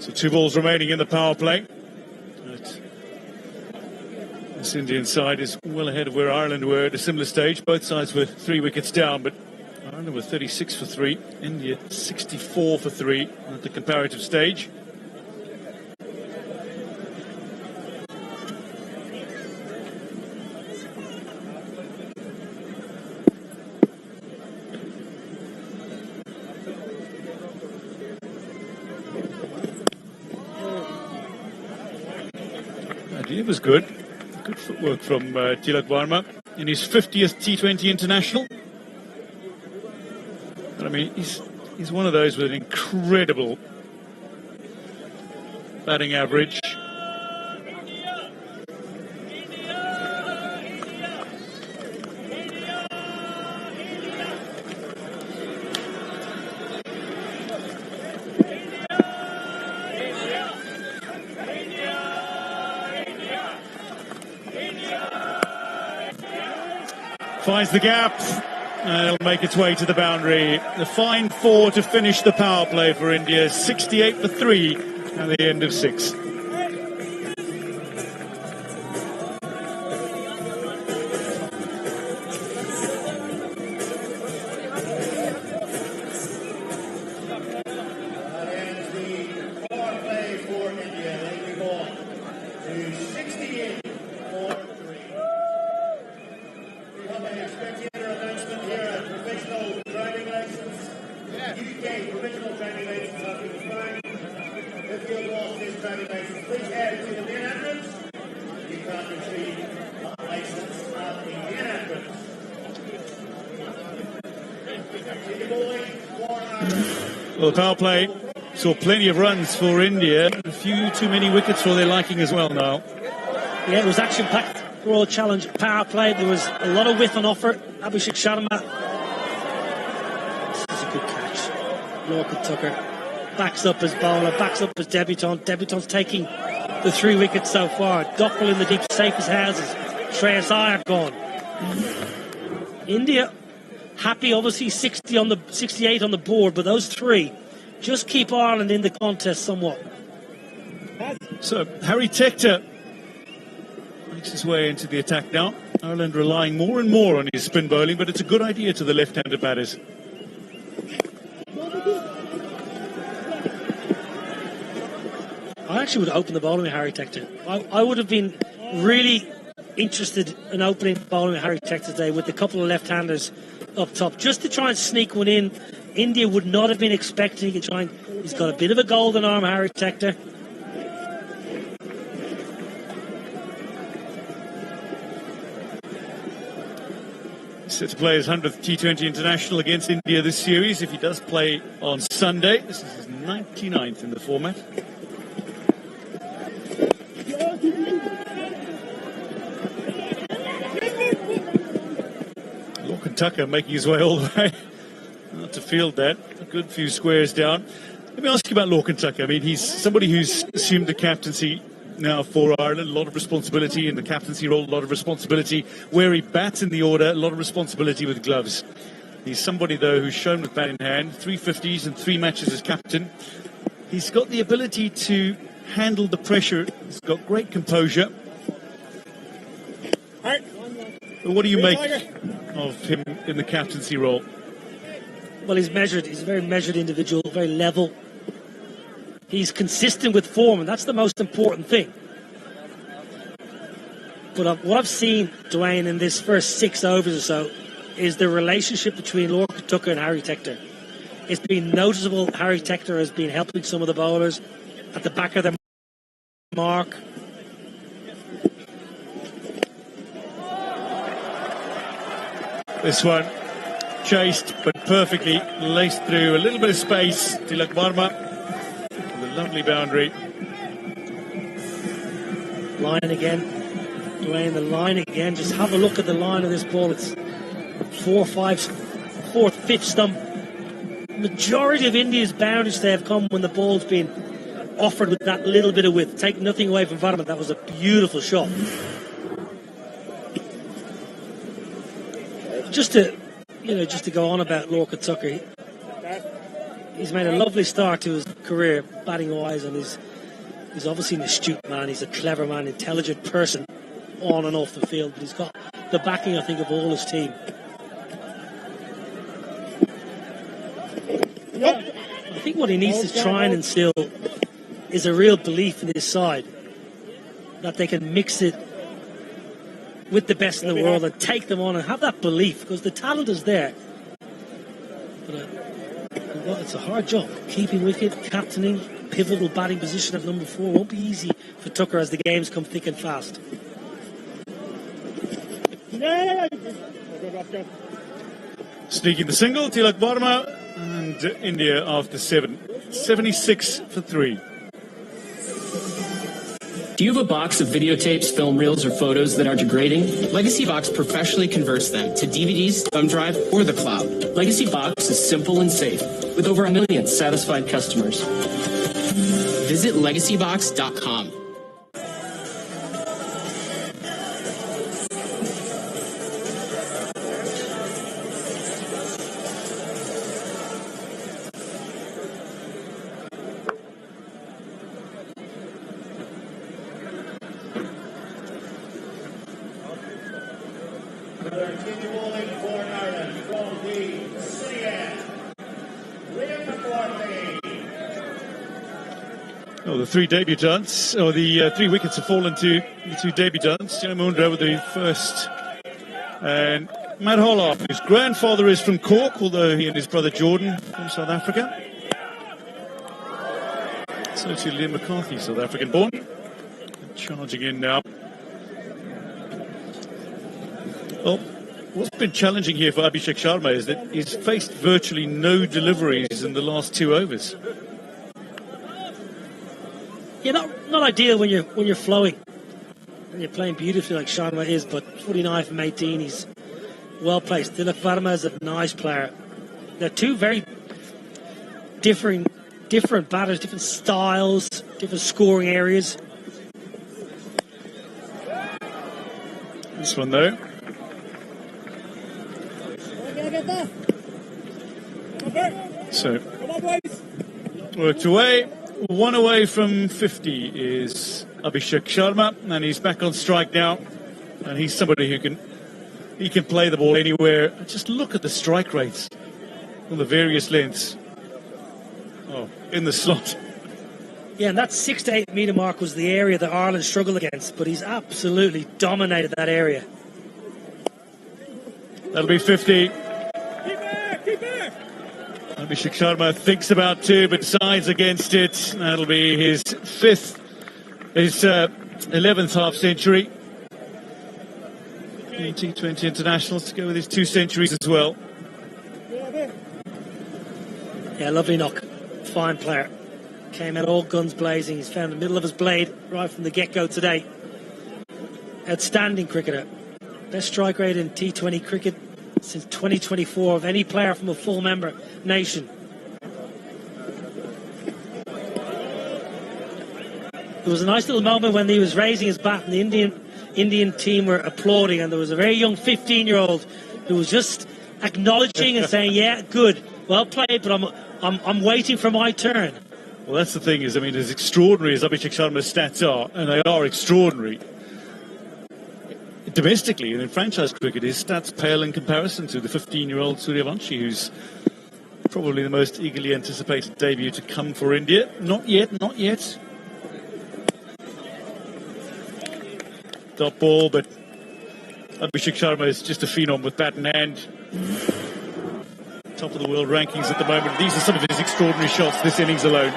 So 2 balls remaining in the power play. But this Indian side is well ahead of where Ireland were at a similar stage. Both sides were 3 wickets down, but Ireland were 36 for 3. India 64 for 3 at the comparative stage. It was good. Good footwork from Tilak Varma in his 50th T20 international. But I mean, he's one of those with an incredible batting average. Finds the gap, and it'll make its way to the boundary. The fine 4 to finish the power play for India. 68 for 3 at the end of 6. Well, the power play saw plenty of runs for India. A few too many wickets for their liking as well now. Yeah, it was action-packed Royal Challenge power play. There was a lot of width on offer. Abhishek Sharma. This is a good catch. Lorcan Tucker backs up his bowler, backs up his debutant. Debutant's taking the 3 wickets so far. Dockrell in the deep, safe as houses. Shreyas Iyer gone. India happy, obviously 68 on the board, but those 3 just keep Ireland in the contest somewhat. So Harry Tector makes his way into the attack now. Ireland relying more and more on his spin bowling, but it's a good idea to the left-handed batters. I actually would open the bowling with Harry Tector. I would have been really interested in opening bowling with Harry Tector today with a couple of left-handers up top, just to try and sneak one in. India would not have been expecting to try and He's got a bit of a golden arm, Harry Tector. Set to play his 100th T20 International against India this series. If he does play on Sunday, this is his 99th in the format. Lorcan Tucker making his way all the way out to field that. A good few squares down. Let me ask you about Lorcan Tucker. I mean, he's somebody who's assumed the captaincy now for Ireland, a lot of responsibility in the captaincy role, a lot of responsibility where he bats in the order, a lot of responsibility with gloves. He's somebody, though, who's shown with bat in hand, 350s and 3 matches as captain. He's got the ability to handle the pressure. He's got great composure. But what do you make of him in the captaincy role? Well, he's measured. He's a very measured individual, very level. He's consistent with form, and that's the most important thing. But what I've seen, Dwayne, in this first 6 overs or so, is the relationship between Lorcan Tucker and Harry Tector. It's been noticeable. Harry Tector has been helping some of the bowlers at the back of their mark. This one chased, but perfectly laced through a little bit of space. Tilak Varma. Lovely boundary. Line again. Dwayne, the line again. Just have a look at the line of this ball. It's 4/5, 4th, 5th stump. Majority of India's boundaries they have come when the ball's been offered with that little bit of width. Take nothing away from Varma. That was a beautiful shot. Just to go on about Lorcan Tucker. He's made a lovely start to his career, batting-wise, and he's obviously an astute man. He's a clever man, intelligent person, on and off the field. But he's got the backing, I think, of all his team. I think what he needs to try and instill is a real belief in his side that they can mix it with the best in the world and take them on and have that belief, because the talent is there. But well, it's a hard job. Keeping wicket, captaining, pivotal batting position at number 4 won't be easy for Tucker as the games come thick and fast. Sneaking the single, Tilak Varma, and India after 7. 76 for 3. Do you have a box of videotapes, film reels, or photos that are degrading? Legacy Box professionally converts them to DVDs, thumb drive, or the cloud. Legacy Box is simple and safe, with over 1 million satisfied customers. Visit legacybox.com. Oh, the 3 debutants, or the 3 wickets have fallen to the 2 debutants. Joe Mundra with the first, and Matt Hollop, whose grandfather is from Cork, although he and his brother Jordan from South Africa. So to Liam McCarthy, South African born. Charging in now. Well, what's been challenging here for Abhishek Sharma is that he's faced virtually no deliveries in the last 2 overs. Yeah, not ideal when you're flowing and you're playing beautifully like Sharma is, but 49 from 18, he's well placed. Tilak Varma is a nice player. They're 2 very different batters, different styles, different scoring areas. This one though. So worked away. 1 away from 50 is Abhishek Sharma, and he's back on strike now. And he's somebody who can play the ball anywhere. Just look at the strike rates on the various lengths. Oh, in the slot. Yeah, and that 6 to 8 metre mark was the area that Ireland struggled against, but he's absolutely dominated that area. That'll be 50. Abhishek Sharma thinks about 2, but decides against it. That'll be his 11th half century in T20 internationals, to go with his 2 centuries as well. Yeah, lovely knock. Fine player. Came out all guns blazing. He's found the middle of his blade right from the get-go today. Outstanding cricketer. Best strike rate in T20 cricket since 2024 of any player from a full member nation. There was a nice little moment when he was raising his bat and the Indian team were applauding, and there was a very young 15-year-old who was just acknowledging and saying, yeah, good, well played, but I'm waiting for my turn. Well, that's the thing, is, I mean, as extraordinary as Abhishek Sharma's stats are, and they are extraordinary, domestically and in franchise cricket, his stats pale in comparison to the 15-year-old Suryavanshi, who's probably the most eagerly anticipated debut to come for India. Not yet, not yet. Top ball, but Abhishek Sharma is just a phenom with bat in hand. Top of the world rankings at the moment. These are some of his extraordinary shots this innings alone.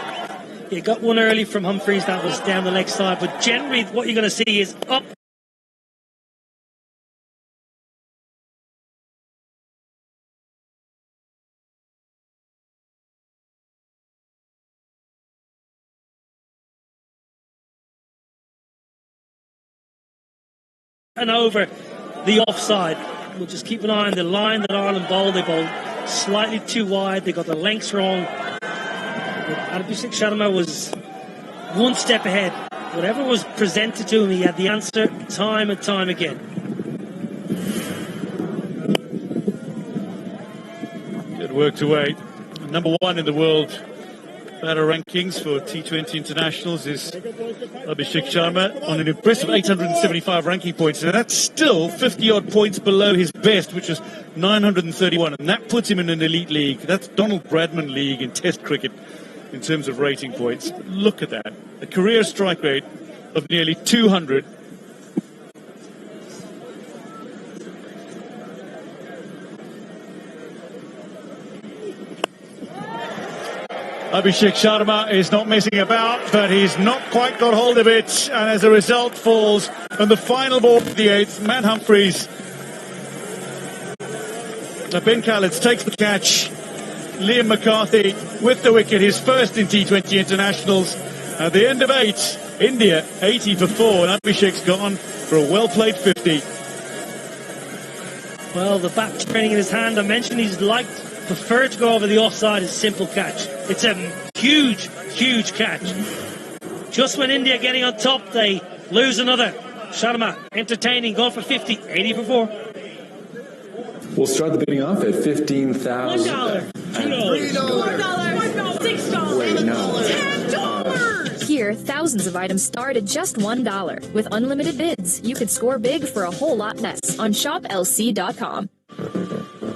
Yeah, got one early from Humphreys, that was down the leg side, but generally what you're going to see is up. And over the offside. We'll just keep an eye on the line that Ireland bowled. They bowled slightly too wide. They got the lengths wrong. Abhishek Sharma was one step ahead. Whatever was presented to him, he had the answer time and time again. Good work to wait. Number 1 in the world batter rankings for T20 internationals is Abhishek Sharma on an impressive 875 ranking points. Now that's still 50-odd points below his best, which was 931, and that puts him in an elite league. That's Donald Bradman League in Test cricket in terms of rating points. But look at that. A career strike rate of nearly 200. Abhishek Sharma is not messing about, but he's not quite got hold of it, and as a result falls on the final ball of the 8th. Matt Humphreys. Ben Khaled takes the catch. Liam McCarthy with the wicket, his first in T20 internationals. At the end of 8, India 80 for 4, and Abhishek's gone for a well-played 50. Well, the bat turning in his hand, I mentioned he's preferred to go over the offside as simple catch. It's a huge, huge catch. Just when India getting on top, they lose another. Sharma entertaining, going for 50, 80 for 4. We'll start the bidding off at $15,000. $1, $2, $4, $6, Wait, no. $10. Here, thousands of items start at just $1. With unlimited bids, you could score big for a whole lot less on shoplc.com.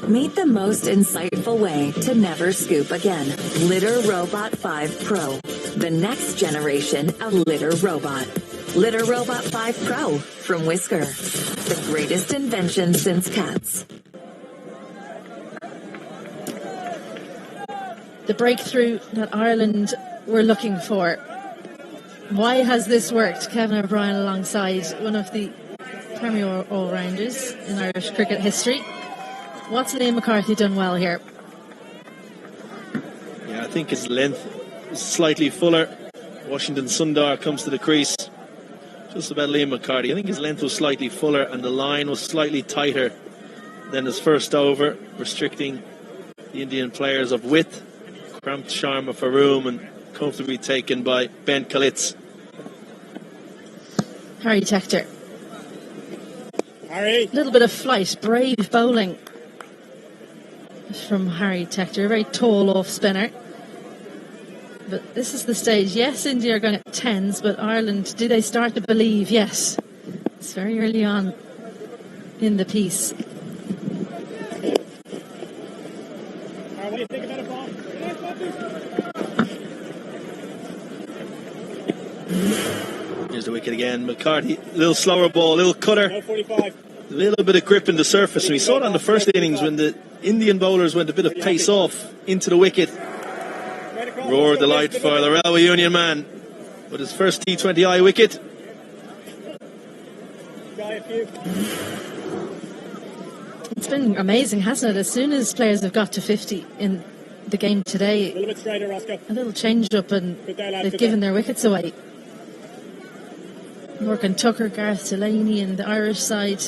Meet the most insightful way to never scoop again. Litter Robot 5 Pro, the next generation of litter robot. Litter Robot 5 Pro from Whisker, the greatest invention since cats. The breakthrough that Ireland were looking for. Why has this worked? Kevin O'Brien alongside one of the premier all-rounders in Irish cricket history. What's Liam McCarthy done well here? Yeah, I think his length is slightly fuller. Washington Sundar comes to the crease. Just about Liam McCarthy. I think his length was slightly fuller and the line was slightly tighter than his first over, restricting the Indian players of width. Cramped Sharma for room and comfortably taken by Ben Khalid. Harry Tector. Harry. A little bit of flight, brave bowling from Harry Tector, a very tall off spinner. But this is the stage. Yes, India are going at 10s, but Ireland, do they start to believe? Yes. It's very early on in the piece. What do you think about a ball? Here's the wicket again. McCarthy, a little slower ball, a little cutter. 45. A little bit of grip in the surface, and we saw it on the first innings when the Indian bowlers went a bit of pace off into the wicket. Roar delight for the Railway Union man with his first T20I wicket. It's been amazing, hasn't it? As soon as players have got to 50 in the game today, A little bit straighter, Roscoe. a little change up and Good there, lad, they've good given there. their wickets away. Morgan Tucker, Gareth Delaney and the Irish side.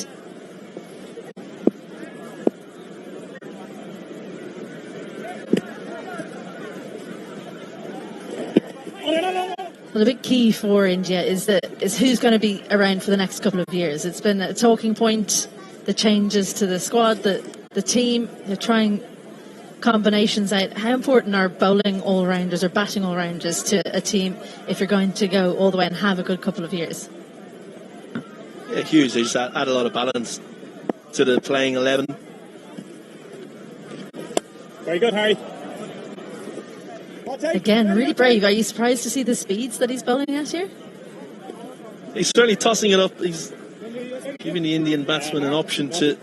Well, the big key for India is who's going to be around for the next couple of years. It's been a talking point, the changes to the squad, the team, they're trying combinations out. How important are bowling all-rounders or batting all-rounders to a team if you're going to go all the way and have a good couple of years? Yeah, huge. They just add a lot of balance to the playing 11. Very good, Harry. Again, really brave. Are you surprised to see the speeds that he's bowling at here? He's certainly tossing it up. He's giving the Indian batsman an option to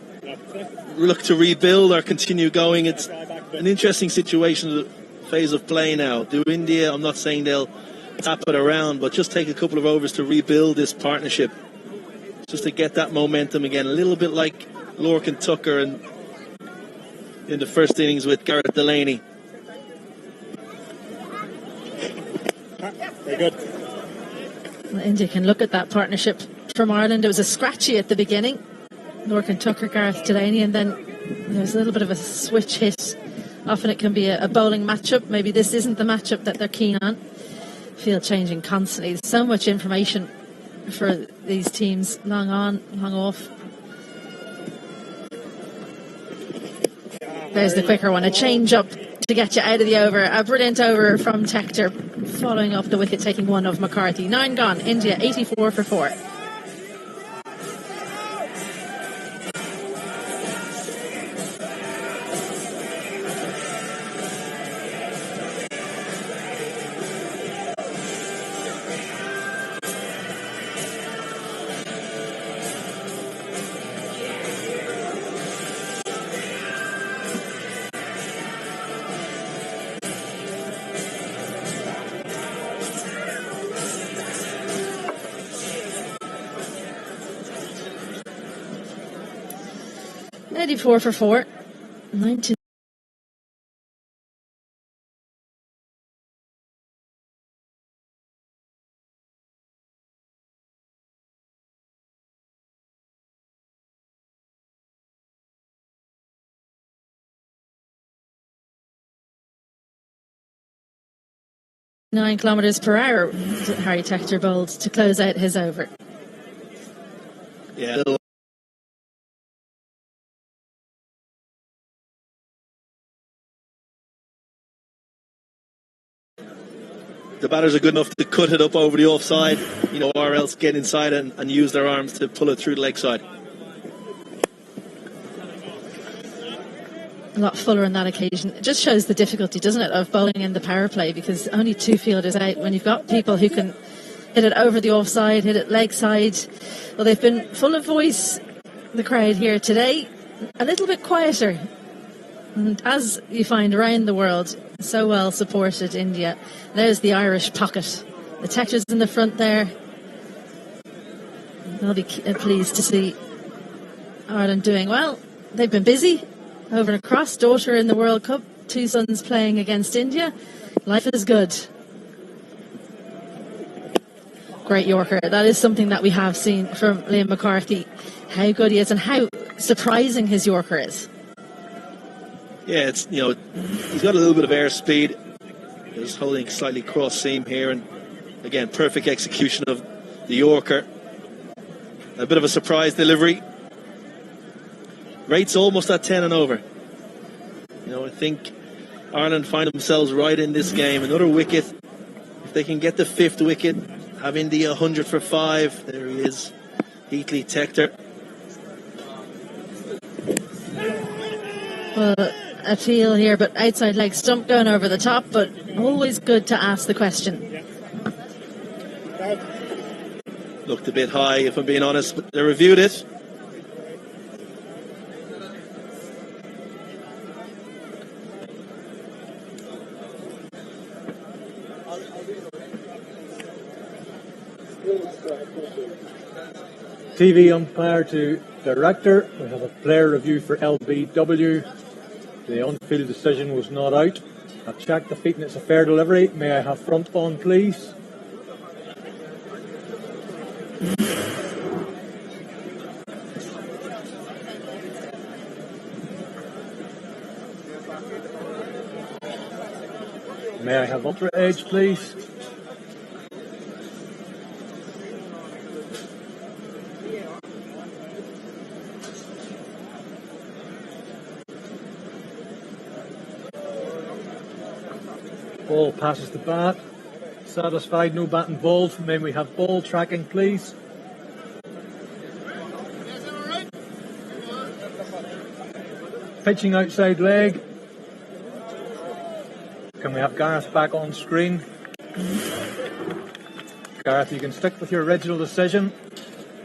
look to rebuild or continue going. It's an interesting situation, the phase of play now. Do India, I'm not saying they'll tap it around, but just take a couple of overs to rebuild this partnership, just to get that momentum again, a little bit like Lorcan and Tucker in the first innings with Gareth Delaney. Very good. Well, India can look at that partnership from Ireland. It was a scratchy at the beginning. Lorcan Tucker, Gareth Delaney, and then there's a little bit of a switch hit. Often it can be a bowling matchup. Maybe this isn't the matchup that they're keen on. Field changing constantly. There's so much information for these teams. Long on, long off. There's the quicker one. A change up to get you out of the over. A brilliant over from Tector, following up the wicket, taking one of McCarthy. 9 gone. India 84 for 4. Four for 4. 19. Kilometres per hour, Harry Tector bowled to close out his over. Yeah. The batters are good enough to cut it up over the offside, or else get inside it and use their arms to pull it through the leg side. A lot fuller on that occasion. It just shows the difficulty, doesn't it, of bowling in the power play, because only 2 fielders out when you've got people who can hit it over the offside, hit it leg side. Well, they've been full of voice, the crowd here today, a little bit quieter. And as you find around the world, so well supported India. There's the Irish pocket. The Tector's in the front there. They'll be pleased to see Ireland doing well. They've been busy over and across. Daughter in the World Cup, 2 sons playing against India. Life is good. Great Yorker. That is something that we have seen from Liam McCarthy. How good he is and how surprising his Yorker is. Yeah, it's he's got a little bit of airspeed. He's holding slightly cross seam here, and again, perfect execution of the Yorker. A bit of a surprise delivery. Rates almost at 10 and over. I think Ireland find themselves right in this game. Another wicket. If they can get the 5th wicket, have India 100 for 5. There he is, Heatley Tector. Well, appeal here, but outside leg stump going over the top, but always good to ask the question. Looked a bit high, if I'm being honest, but they reviewed it. TV umpire to director. We have a player review for LBW. The on-field decision was not out. I've checked the feet and it's a fair delivery. May I have front on, please? May I have ultra edge, please? Ball passes the bat. Satisfied, no bat involved. May we have ball tracking, please? Pitching outside leg. Can we have Gareth back on screen? Gareth, you can stick with your original decision.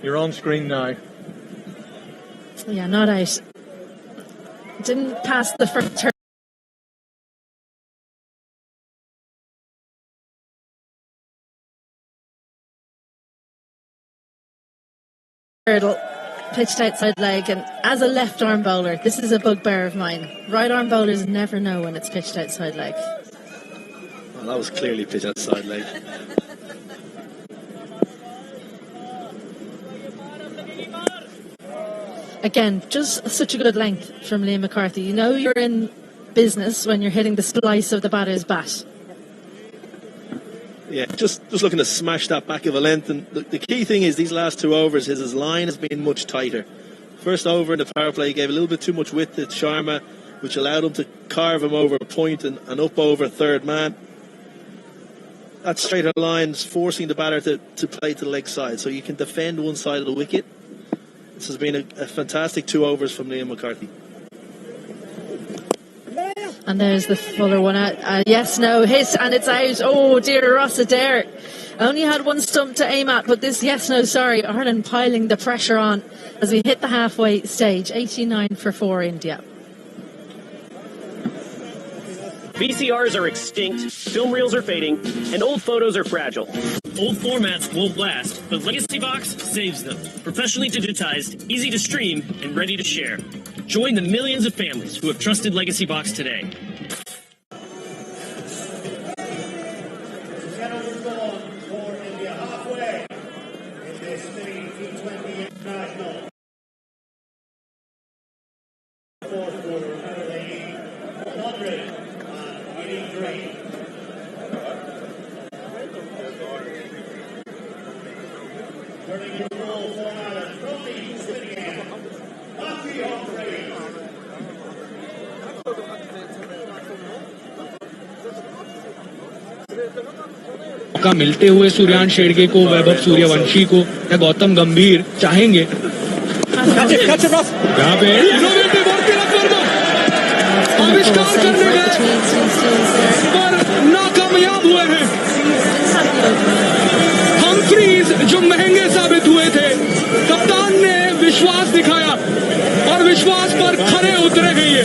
You're on screen now. Yeah, not out. Didn't pass the first turn. Pitched outside leg, and as a left arm bowler, this is a bugbear of mine. Right arm bowlers never know when it's pitched outside leg. Well, that was clearly pitched outside leg. Again, just such a good length from Liam McCarthy. You know you're in business when you're hitting the slice of the batter's bat. Yeah, just looking to smash that back of a length. And the key thing is these last two overs, his line has been much tighter. First over in the power play, he gave a little bit too much width to Sharma, which allowed him to carve him over a point and up over third man. That straighter line is forcing the batter to play to the leg side, so you can defend one side of the wicket. This has been a fantastic 2 overs from Liam McCarthy. And there's the fuller one out. Yes, no, hit, and it's out. Oh dear, Ross Adair only had one stump to aim at, but this sorry, Ireland piling the pressure on as we hit the halfway stage. 89 for 4 India. VCRs are extinct, film reels are fading, and old photos are fragile. Old formats won't last, but Legacy Box saves them. Professionally digitized, easy to stream, and ready to share. Join the millions of families who have trusted Legacy Box today. का मिलते हुए सूर्यांश शेड़गे को, वैभव सूर्यवंशी को या गौतम गंभीर चाहेंगे यहाँ पे आविष्कार करने गए पर नाकामयाब हुए हैं। हम्फ्रीज जो महंगे साबित हुए थे, कप्तान ने विश्वास दिखाया और विश्वास पर खरे उतरे हैं ये।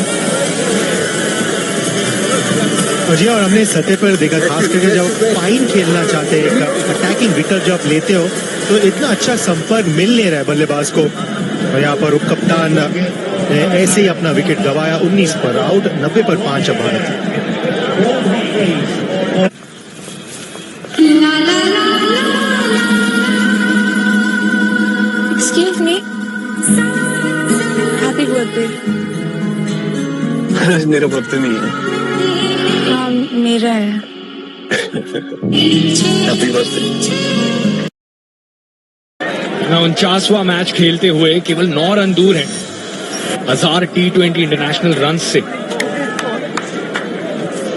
जी, और हमने सतह पर देखा, खास करके जब फाइन खेलना चाहते हैं, अटैकिंग विकेट जब लेते हो तो इतना अच्छा संपर्क मिल नहीं रहा है बल्लेबाज को। और यहाँ पर उप कप्तान ने ऐसे ही अपना विकेट गवाया। 19 पर आउट, 90 पर 5 अब Bharat. Excuse me. Happy birthday. आज मेरा बर्थडे नहीं है। मेरा है। Happy birthday. 49वां मैच खेलते हुए केवल 9 रन दूर हैं 1000 T20 इंटरनेशनल रन से,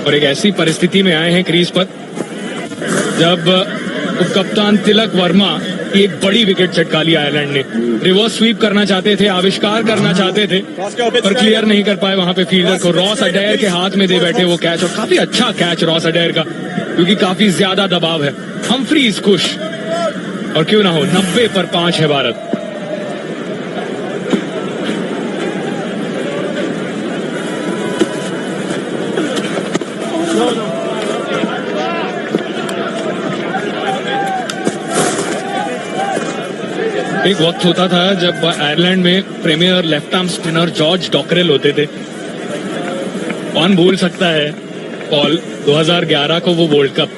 और एक ऐसी परिस्थिति में आए हैं क्रीज पर जब उपकप्तान तिलक वर्मा की एक बड़ी विकेट चटका ली आयरलैंड ने। रिवर्स स्वीप करना चाहते थे, आविष्कार करना चाहते थे, पर क्लियर नहीं कर पाए वहां पे फील्डर को। रॉस अडेयर के हाथ में दे बैठे वो कैच, और काफी अच्छा कैच रॉस अडेयर का, क्योंकि काफी ज्यादा दबाव है। हम्फ्रीज खुश, और क्यों ना हो, 90 पर 5 है भारत। एक वक्त होता था जब आयरलैंड में premier left arm spinner George Dockrell होते थे। कौन भूल सकता है पॉल 2011 को वो वर्ल्ड कप।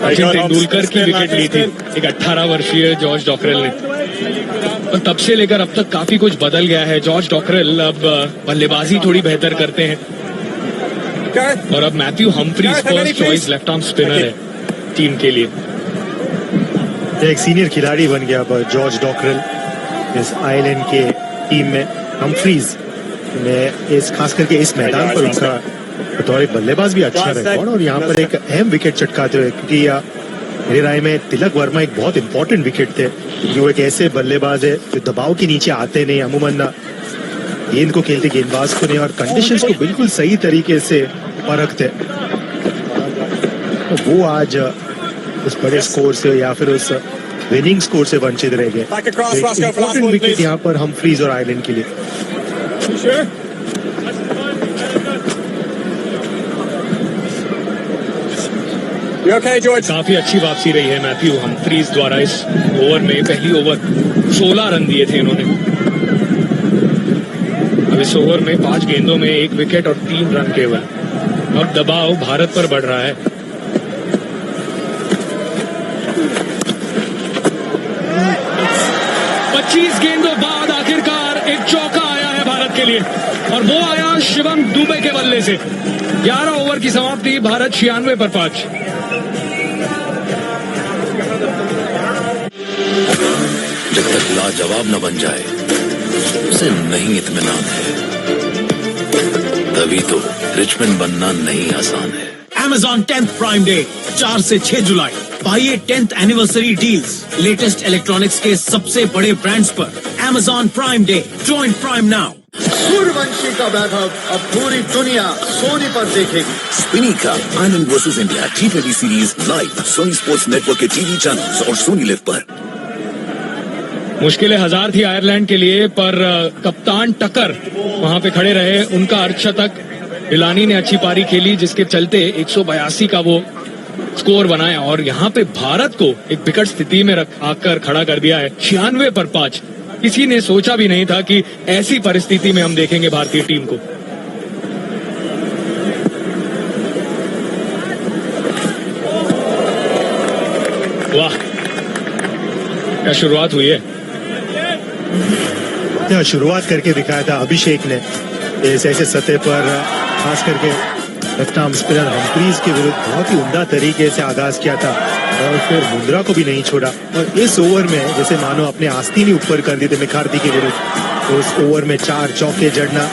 सचिन तेंदुलकर की विकेट ली थी एक 18 वर्षीय जॉर्ज डॉकरेल ने। और तब से लेकर अब तक काफी कुछ बदल गया है। जॉर्ज डॉकरेल अब बल्लेबाजी थोड़ी बेहतर करते हैं और अब Matthew Humphreys first choice left arm spinner है टीम के लिए। एक सीनियर खिलाड़ी बन गया अब जॉर्ज डॉकरेल इस आयरलैंड के टीम में। हम्फ्रीज में इस खास करके इस मैदान पर उनका बतौर एक बल्लेबाज भी अच्छा रिकॉर्ड और यहाँ पर एक अहम विकेट चटकाते हुए, क्योंकि मेरी राय में तिलक वर्मा एक बहुत इंपॉर्टेंट विकेट थे। जो एक ऐसे बल्लेबाज है जो दबाव के नीचे आते नहीं, अमूमन गेंद को खेलते गेंदबाज को नहीं और कंडीशंस को बिल्कुल सही तरीके से परखते। तो वो आज उस बड़े स्कोर से या फिर उस विनिंग स्कोर से वंचित रह गए। इंपॉर्टेंट विकेट यहाँ पर हम्फ्रीज और आयरलैंड के लिए। काफी अच्छी वापसी रही है मैथ्यू हम्फ्रीज द्वारा इस ओवर में। पहली ओवर 16 रन दिए थे इन्होंने। अब इस ओवर में 5 गेंदों में 1 विकेट और 3 रन केवल। अब दबाव भारत पर बढ़ रहा है। गेंदों बाद आखिरकार एक चौका आया है भारत के लिए और वो आया शिवम दुबे के बल्ले से। 11 ओवर की समाप्ति, भारत 96 पर 5। जब तक लाजवाब न बन जाए उसे नहीं इत्मीनान है, तभी तो रिचमैन बनना नहीं आसान है। Amazon 10th Prime Day 4 से 6 जुलाई। पाइए 10th anniversary deals latest electronics के सबसे बड़े ब्रांड्स पर। Amazon Prime Day, join Prime now। Suryavanshi का वैभव अब पूरी दुनिया सोनी पर देखेगी। स्पिनी का आनंद versus India T20 series live Sony sports network के टीवी चैनल्स और सोनी लिव पर। मुश्किलें हजार थी आयरलैंड के लिए, पर कप्तान टकर वहां पे खड़े रहे। उनका अर्धशतक इलानी ने अच्छी पारी खेली, जिसके चलते 182 का वो स्कोर बनाया और यहाँ पे भारत को एक विकट स्थिति में आकर खड़ा कर दिया है। 96 पर 5। किसी ने सोचा भी नहीं था कि ऐसी परिस्थिति में हम देखेंगे भारतीय टीम को। वाह, क्या शुरुआत हुई है। शुरुआत करके दिखाया था अभिषेक ने इस ऐसे सतह पर, खास करके लेफ्ट आर्म स्पिनर हम्फ्रीज के विरुद्ध बहुत ही उम्दा तरीके से आगाज किया था और फिर मुंद्रा को भी नहीं छोड़ा। और इस ओवर में जैसे मानो अपने आस्तीन ही ऊपर कर दिए थे मैकार्थी के विरुद्ध, तो उस ओवर में 4 चौके जड़ना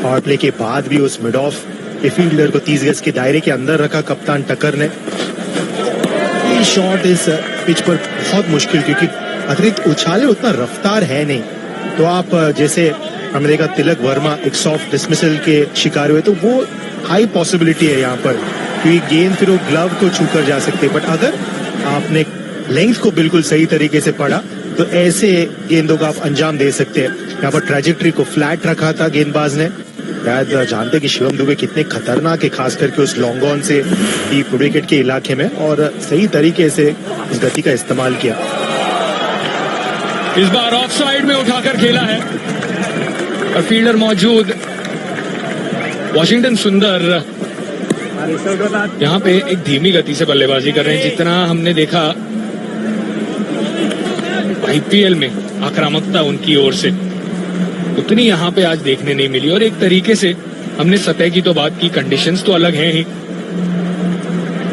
और प्ले के बाद भी उस मिड ऑफ के फील्डर को 30 गज के दायरे के अंदर रखा कप्तान टकर ने। ये शॉट इस पिच पर बहुत मुश्किल, क्योंकि अतिरिक्त उछाले उतना रफ्तार है नहीं। तो आप जैसे हमने देखा तिलक वर्मा एक सॉफ्ट डिसमिसल के शिकार हुए, तो वो हाई पॉसिबिलिटी है यहाँ पर, क्योंकि गेंद फिर वो ग्लव को छूकर जा सकते हैं। बट अगर आपने लेंथ को बिल्कुल सही तरीके से पढ़ा तो ऐसे गेंदों का आप अंजाम दे सकते हैं। यहाँ पर ट्रैजेक्टरी को फ्लैट रखा था गेंदबाज ने। शायद जानते कि शिवम दुबे कितने खतरनाक है, खास करके उस लॉन्ग ऑन से डीप विकेट के इलाके में, और सही तरीके से इस गति का इस्तेमाल किया। इस बार ऑफ साइड में उठाकर खेला है और फील्डर मौजूद। वॉशिंगटन सुंदर यहाँ पे एक धीमी गति से बल्लेबाजी कर रहे हैं। जितना हमने देखा आईपीएल में आक्रामकता उनकी ओर से, उतनी यहाँ पे आज देखने नहीं मिली। और एक तरीके से हमने सतह की तो बात की, कंडीशंस तो अलग हैं ही,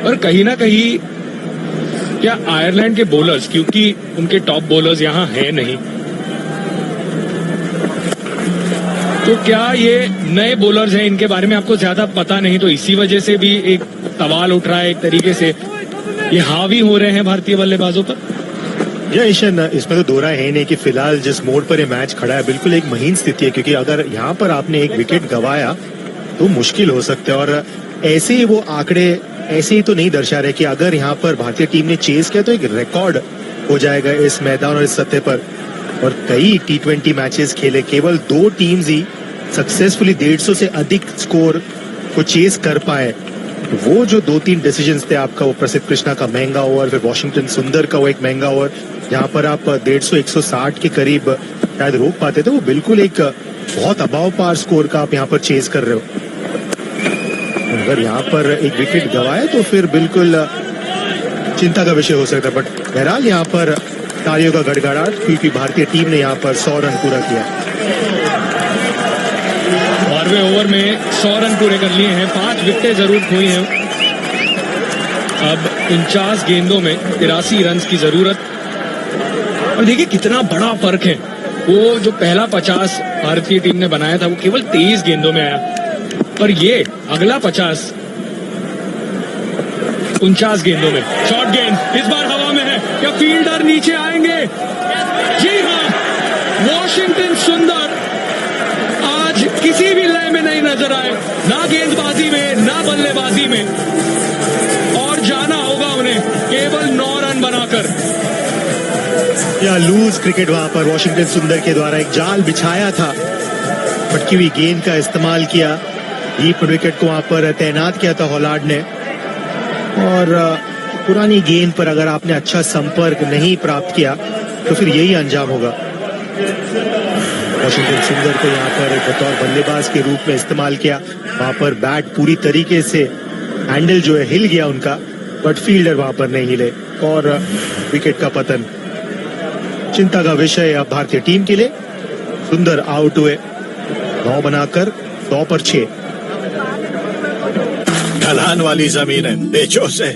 और कहीं ना कहीं क्या आयरलैंड के बॉलर्स, क्योंकि उनके टॉप बॉलर्स यहाँ हैं नहीं, तो क्या ये नए बॉलर्स हैं, इनके बारे में आपको ज्यादा पता नहीं, तो इसी वजह से भी एक सवाल उठ रहा है एक तरीके से, ये हावी हो रहे हैं भारतीय बल्लेबाजों पर। ईशन, इसमें तो दो राय है नहीं कि फिलहाल जिस मोड़ पर ये मैच खड़ा है बिल्कुल एक महीन स्थिति है, क्योंकि अगर यहाँ पर आपने एक विकेट गंवाया तो मुश्किल हो सकता है। और ऐसे ही वो आंकड़े ऐसे ही तो नहीं दर्शा रहे कि अगर यहाँ पर भारतीय टीम ने चेस किया तो एक रिकॉर्ड हो जाएगा इस मैदान और इस सतह पर। और कई T20 मैचेस खेले, केवल 2 टीम्स ही सक्सेसफुली 150 से अधिक स्कोर को चेस कर पाए वो जो 2-3 डिसीजंस थे आपका, वो प्रसिद्ध कृष्णा का महंगा ओवर, फिर वॉशिंगटन सुंदर का वो एक महंगा ओवर, जहां पर आप 150-160 के करीब शायद रोक पाते थे, वो बिल्कुल एक बहुत अबाव पार स्कोर का आप यहाँ पर चेज कर रहे हो। अगर यहाँ पर एक विकेट गवाए तो फिर बिल्कुल चिंता का विषय हो सकता है, बट बहरहाल यहाँ पर तालियों का गड़गड़ाहट, क्योंकि भारतीय टीम ने यहाँ पर 100 रन पूरा किया। 12वें ओवर में 100 रन पूरे कर लिए हैं, 5 विकेटें जरूर खोई हैं। अब 49 गेंदों में 83 रन की जरूरत। और देखिए कितना बड़ा फर्क है, वो जो पहला 50 भारतीय टीम ने बनाया था वो केवल 23 गेंदों में आया, और ये अगला 50 49 गेंदों में। शॉर्ट गेंद इस बार हवा में है, क्या फील्डर नीचे आएंगे? जी हाँ, वॉशिंगटन सुंदर आज किसी भी लय में नहीं नजर आए, ना गेंदबाजी में ना बल्लेबाजी में, और जाना होगा उन्हें केवल 9 रन बनाकर। या लूज क्रिकेट वहां पर वॉशिंगटन सुंदर के द्वारा एक जाल बिछाया था, भटकी हुई गेंद का इस्तेमाल किया, डीप विकेट को वहां पर तैनात किया था हॉलार्ड ने, और पुरानी गेंद पर अगर आपने अच्छा संपर्क नहीं प्राप्त किया तो फिर यही अंजाम होगा। वॉशिंगटन सुंदर को यहाँ पर बतौर बल्लेबाज के रूप में इस्तेमाल किया, वहां पर बैट पूरी तरीके से हैंडल जो है हिल गया उनका, बट फील्डर वहां पर नहीं हिले और विकेट का पतन। चिंता का विषय अब भारतीय टीम के लिए। सुंदर आउट हुए, 9 बनाकर 100 पर 6। ढलान वाली जमीन है, बेचोस है।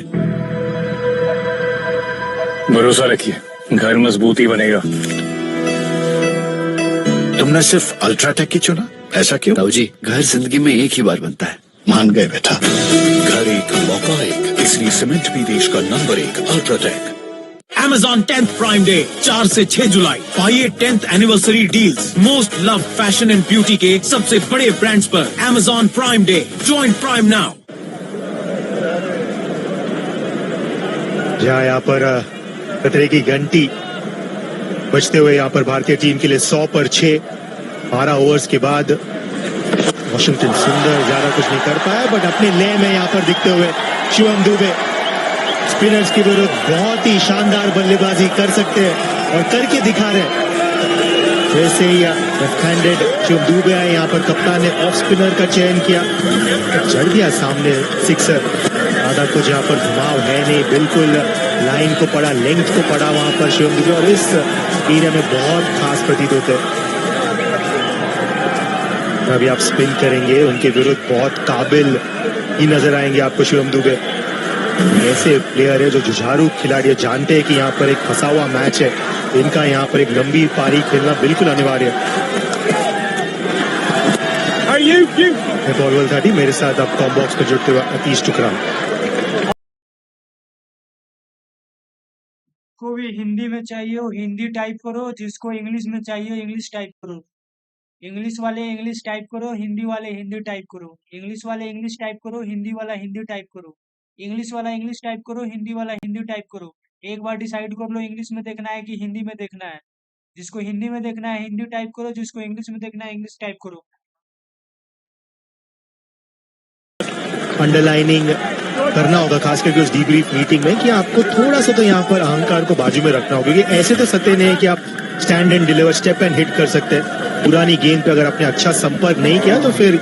भरोसा रखिए, घर मजबूती बनेगा। तुमने सिर्फ अल्ट्राटेक की चुना, ऐसा क्यों? ताऊ जी, घर जिंदगी में एक ही बार बनता है। मान गए बेटा। घर एक मौका एक, इसलिए सीमेंट भी देश का number 1 UltraTech. Amazon 10th Prime Day 4 से 6 जुलाई पाइए 10th anniversary deals. Most love fashion and beauty के सबसे बड़े ब्रांड्स पर Amazon Prime Day। Join prime now. जहाँ यहाँ पर खतरे की घंटी बजते हुए यहाँ पर भारतीय टीम के लिए 100 पर 6। 12 ओवर्स के बाद वॉशिंगटन सुंदर ज्यादा कुछ नहीं कर पाया, बट अपने लय में यहाँ पर दिखते हुए शिवम दुबे स्पिनर्स के विरुद्ध बहुत ही शानदार बल्लेबाजी कर सकते हैं और करके दिखा रहे। जैसे ही लेफ्ट हैंडेड शिवम दुबे आए, यहाँ पर कप्तान ने ऑफ स्पिनर का चयन किया, चढ़ दिया सामने सिक्सर। ज्यादा कुछ यहाँ पर घुमाव है नहीं, बिल्कुल लाइन को पड़ा, लेंथ को पड़ा वहां पर शिवम दुबे, और इस एरिया में बहुत खास प्रतीत होते हैं। अभी आप स्पिन करेंगे, उनके विरुद्ध बहुत काबिल ही नजर आएंगे आपको शिवम दुबे। ऐसे प्लेयर है जो जुझारू खिलाड़ी है, जानते हैं कि यहाँ पर एक फंसा हुआ मैच है, इनका यहाँ पर एक लंबी पारी खेलना बिल्कुल अनिवार्य है। मैं बॉलवल था मेरे साथ अब कॉम बॉक्स में जुड़ते हुए अतीश टुकरा। को भी हिंदी में चाहिए हो हिंदी टाइप करो, जिसको इंग्लिश में चाहिए इंग्लिश टाइप करो। इंग्लिश वाले इंग्लिश टाइप करो, हिंदी वाले हिंदी टाइप करो। इंग्लिश वाले इंग्लिश टाइप करो, हिंदी वाला हिंदी टाइप करो। इंग्लिश वाला इंग्लिश टाइप करो, हिंदी वाला हिंदी टाइप करो। एक बार डिसाइड कर लो इंग्लिश में देखना है कि हिंदी में देखना है। जिसको हिंदी में देखना है हिंदी टाइप करो, जिसको इंग्लिश में देखना है इंग्लिश टाइप करो। अंडरलाइनिंग करना होगा खास करके उस डीब्रीफ मीटिंग में कि आपको थोड़ा सा तो यहाँ पर अहंकार को बाजू में रखना होगा, क्योंकि ऐसे तो सत्य नहीं है कि आप stand and deliver step and hit कर सकते हैं। पुरानी गेंद पे अगर आपने अच्छा संपर्क नहीं किया तो फिर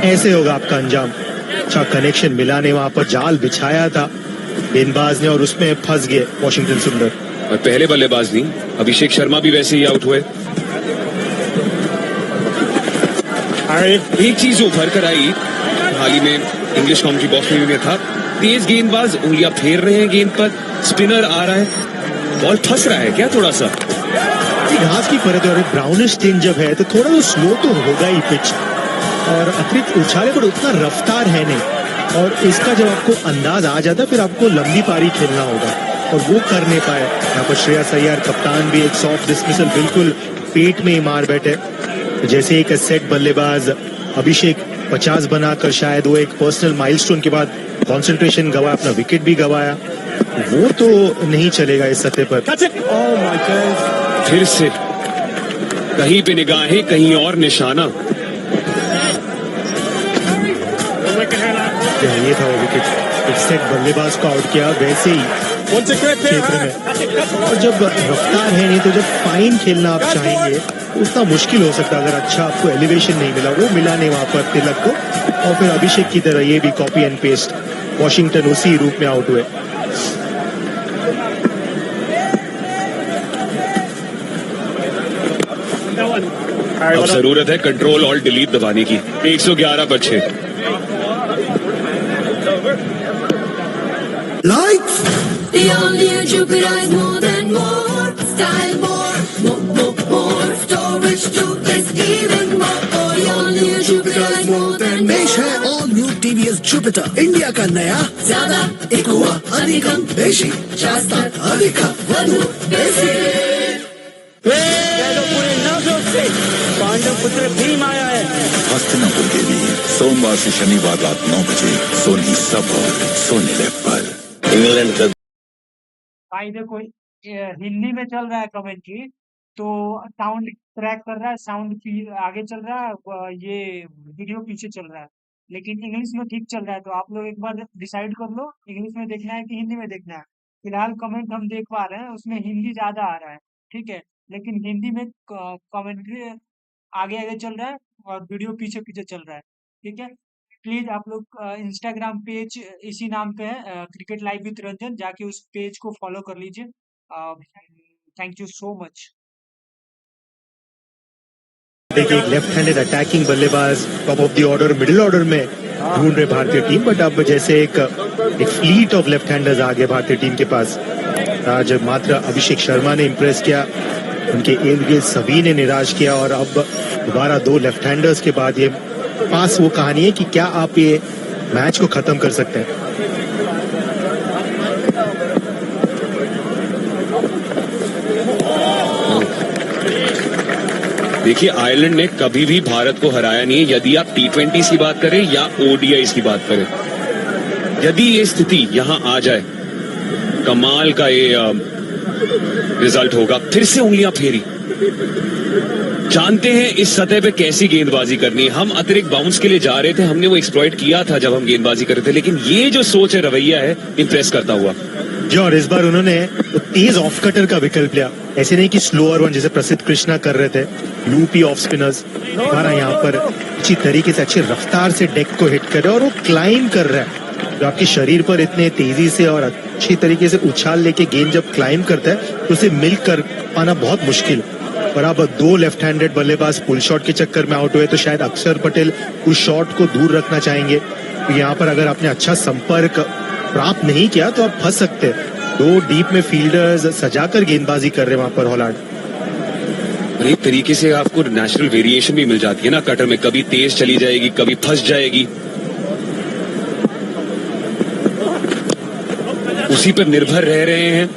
ऐसे होगा आपका अंजाम। अच्छा कनेक्शन मिला ने वहां पर जाल बिछाया था गेंदबाज ने, और उसमें फंस गए वॉशिंगटन सुंदर। और पहले बल्लेबाज नहीं, अभिषेक शर्मा भी वैसे ही आउट हुए। एक चीज उभर कर आई हाल ही में, इंग्लिश कॉमेंट्री बॉक्स में भी था, तेज गेंदबाज उंगलियां फेर रहे हैं गेंद पर, स्पिनर आ रहा है, बॉल फंस रहा है क्या थोड़ा सा? घास की परत और ब्राउनिश टिंट जब है तो थोड़ा तो स्लो तो होगा ही पिच, और अतिरिक्त उछाले पर उतना रफ्तार है नहीं, और इसका जब आपको अंदाज आ जाता फिर आपको लंबी पारी खेलना होगा, और वो कर नहीं पाए। यहाँ पर श्रेयस अय्यर कप्तान भी एक सॉफ्ट डिसमिसल बिल्कुल पेट में ही मार बैठे। जैसे एक सेट बल्लेबाज अभिषेक 50 बनाकर शायद वो एक पर्सनल माइलस्टोन के बाद कंसंट्रेशन गवाया, अपना विकेट भी गवाया, वो तो नहीं चलेगा इस सतह पर। फिर से कहीं पे निगाहें कहीं और निशाना। ये था वो विकेट, एक सेट बल्लेबाज को आउट किया वैसे ही क्षेत्र में। और जब रफ्तार है नहीं तो जब फाइन खेलना आप चाहेंगे उतना मुश्किल हो सकता है अगर अच्छा आपको एलिवेशन नहीं मिला। वो मिला नहीं वहां पर तिलक को, और फिर अभिषेक की तरह ये भी कॉपी एंड पेस्ट, वॉशिंगटन उसी रूप में आउट हुए। अब जरूरत है कंट्रोल ऑल्ट डिलीट दबाने की। 111 पर 6। Lights. The only Jupiter is more than more. Style more. More. Storage too is even more. The only Jupiter is more than more. पेश है all new TVS Jupiter, India का नया ज्यादा एक हुआ अधिकम बेशी शास्त्र अधिकम वधु बेसी। पूरे नजर से पांडव पुत्र भीम आया है। हस्तिनापुर के लिए सोमवार से शनिवार रात 9 बजे सोनी सब और सोनी लिव पर। इंग्लैंड का भाई देखो हिंदी में चल रहा है कमेंट्री, तो साउंड ट्रैक कर रहा है, साउंड आगे चल रहा है, ये वीडियो पीछे चल रहा है, लेकिन इंग्लिश में ठीक चल रहा है। तो आप लोग एक बार डिसाइड कर लो इंग्लिश में देखना है कि हिंदी में देखना है। फिलहाल कमेंट हम देख पा रहे हैं उसमें हिंदी ज्यादा आ रहा है, ठीक है, लेकिन हिंदी में कमेंट्री आगे आगे चल रहा है और वीडियो पीछे पीछे चल रहा है, ठीक है। प्लीज आप लोग इंस्टाग्राम पेज इसी नाम पे है, क्रिकेट लाइव विद रंजन, जाके उस पेज को फॉलो कर लीजिए। Thank you so much. देखिए लेफ्ट हैंडेड अटैकिंग बल्लेबाज top of the order middle order में ढूंढ रहे भारतीय टीम, बट अब जैसे एक फ्लीट ऑफ लेफ्ट हैंडर्स आ गए भारतीय टीम के पास। आज मात्र अभिषेक शर्मा ने इम्प्रेस किया, उनके इर्द गिर्द सभी ने निराश किया, और अब दोबारा 2 लेफ्ट हैंडर्स के बाद ये पास वो कहानी है कि क्या आप ये मैच को खत्म कर सकते हैं। देखिए आयरलैंड ने कभी भी भारत को हराया नहीं है, यदि आप T20 की बात करें या ODIs की बात करें। यदि ये स्थिति यहां आ जाए, कमाल का ये रिजल्ट होगा। फिर से उंगलियां फेरी, जानते हैं इस सतह पे कैसी गेंदबाजी करनी है। हम अतिरिक्त बाउंस के लिए जा रहे थे, हमने वो एक्सप्लॉइट किया था जब हम गेंदबाजी कर रहे थे, लेकिन ये जो सोच है, रवैया है, इंप्रेस करता हुआ जी। और इस बार उन्होंने तेज ऑफ कटर का विकल्प लिया, ऐसे नहीं कि स्लोअर वन जैसे प्रसिद्ध कृष्णा कर रहे थे, लूपी ऑफ स्पिनर्स। हमारा यहाँ पर अच्छी तरीके से अच्छी रफ्तार से डेक को हिट कर रहे हैं, और वो क्लाइंब कर रहा है। जो आपके शरीर पर इतने तेजी से और अच्छी तरीके से उछाल लेके गेंद जब क्लाइंब करता है तो उसे मिल कर पाना बहुत मुश्किल। और अब 2 लेफ्ट हैंडेड बल्लेबाज पुल शॉट के चक्कर में आउट हुए, तो शायद अक्षर पटेल उस शॉट को दूर रखना चाहेंगे। तो यहाँ पर अगर आपने अच्छा संपर्क प्राप्त नहीं किया तो आप फंस सकते हैं। 2 डीप में फील्डर्स सजाकर गेंदबाजी कर रहे हैं वहां पर हॉलैंड। एक तरीके से आपको नेचुरल वेरिएशन भी मिल जाती है ना कटर में, कभी तेज चली जाएगी, कभी फंस जाएगी, उसी पर निर्भर रह रहे हैं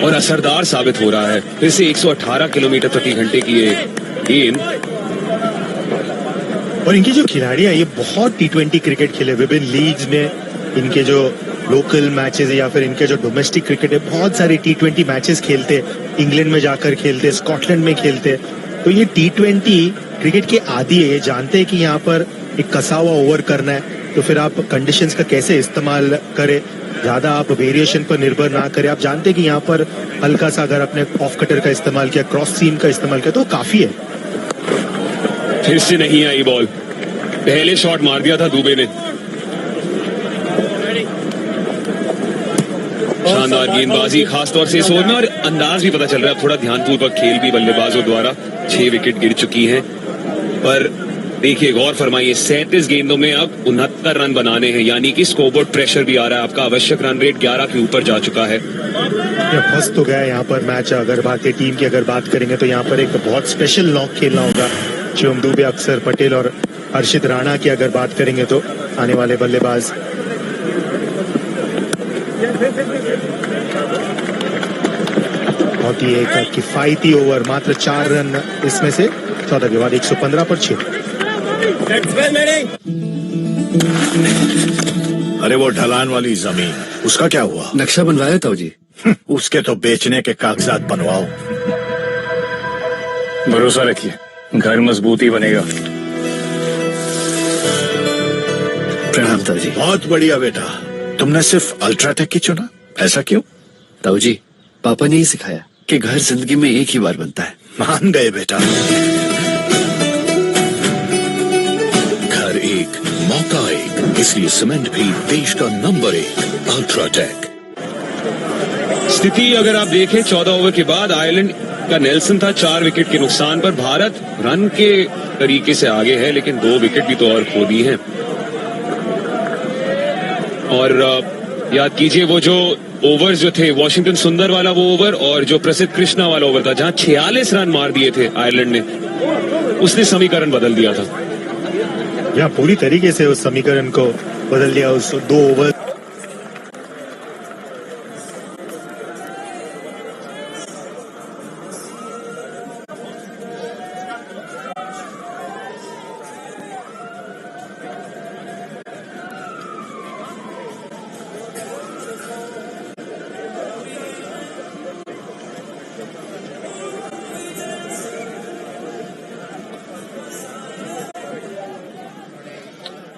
और असरदार साबित हो रहा है। फिर से 118 किलोमीटर प्रति घंटे की ये गेंद। और इनके जो खिलाड़ी हैं ये बहुत T20 क्रिकेट खेले विभिन्न लीग्स में, इनके जो लोकल मैचेस या फिर इनके जो डोमेस्टिक क्रिकेट है, बहुत सारे T20 मैचेस खेलते, इंग्लैंड में जाकर खेलते, स्कॉटलैंड में खेलते। तो ये T20 क्रिकेट के आदी है, ये जानते हैं कि यहाँ पर एक कसा हुआ ओवर करना है, तो फिर आप कंडीशंस का कैसे इस्तेमाल करें, ज्यादा आप वेरिएशन पर निर्भर ना करें। आप जानते हैं कि यहाँ पर हल्का सा अगर आपने ऑफ कटर का इस्तेमाल किया, क्रॉस सीम का इस्तेमाल किया, तो काफी है। फिर से नहीं आई बॉल, पहले शॉट मार दिया था दुबे ने। शानदार गेंदबाजी खासतौर से इस ओवर में, और अंदाज भी पता चल रहा है, थोड़ा ध्यानपूर्वक खेल भी बल्लेबाजों द्वारा। 6 विकेट गिर चुकी हैं, पर देखिए गौर फरमाइए 37 गेंदों में अब 69 रन बनाने हैं, यानी कि स्कोरबोर्ड प्रेशर भी आ रहा है। आपका आवश्यक रन रेट 11 के ऊपर जा चुका है। फंस तो गया यहाँ पर मैच। अगर भारतीय टीम की अगर बात करेंगे तो यहाँ पर एक बहुत स्पेशल नॉक खेलना होगा। शिवम दुबे, अक्षर पटेल और हर्षित राणा की अगर बात करेंगे तो आने वाले बल्लेबाज। बहुत ही एक किफायती ओवर, मात्र 4 रन इसमें से 14 के बाद 115 पर 6। अरे वो ढलान वाली जमीन, उसका क्या हुआ? नक्शा बनवाया था जी। उसके तो बेचने के कागजात बनवाओ। भरोसा रखिए, घर मजबूत ही बनेगा। प्रणाम ताऊ जी। बहुत बढ़िया बेटा, तुमने सिर्फ अल्ट्राटेक ही चुना, ऐसा क्यों? ताऊ जी, पापा ने ही सिखाया कि घर जिंदगी में एक ही बार बनता है। मान गए बेटा। घर एक, मौका एक, इसलिए सीमेंट भी देश का नंबर 1 अल्ट्राटेक। स्थिति अगर आप देखें 14 ओवर के बाद आयरलैंड का नेल्सन था 4 विकेट के नुकसान पर। भारत रन के तरीके से आगे है, लेकिन 2 विकेट भी तो और खो दी हैं। और याद कीजिए वो जो ओवर्स जो थे, वॉशिंगटन सुंदर वाला वो ओवर और जो प्रसिद्ध कृष्णा वाला ओवर था, जहां 46 रन मार दिए थे आयरलैंड ने, उसने समीकरण बदल दिया था। यहाँ पूरी तरीके से उस समीकरण को बदल दिया उस 2 over.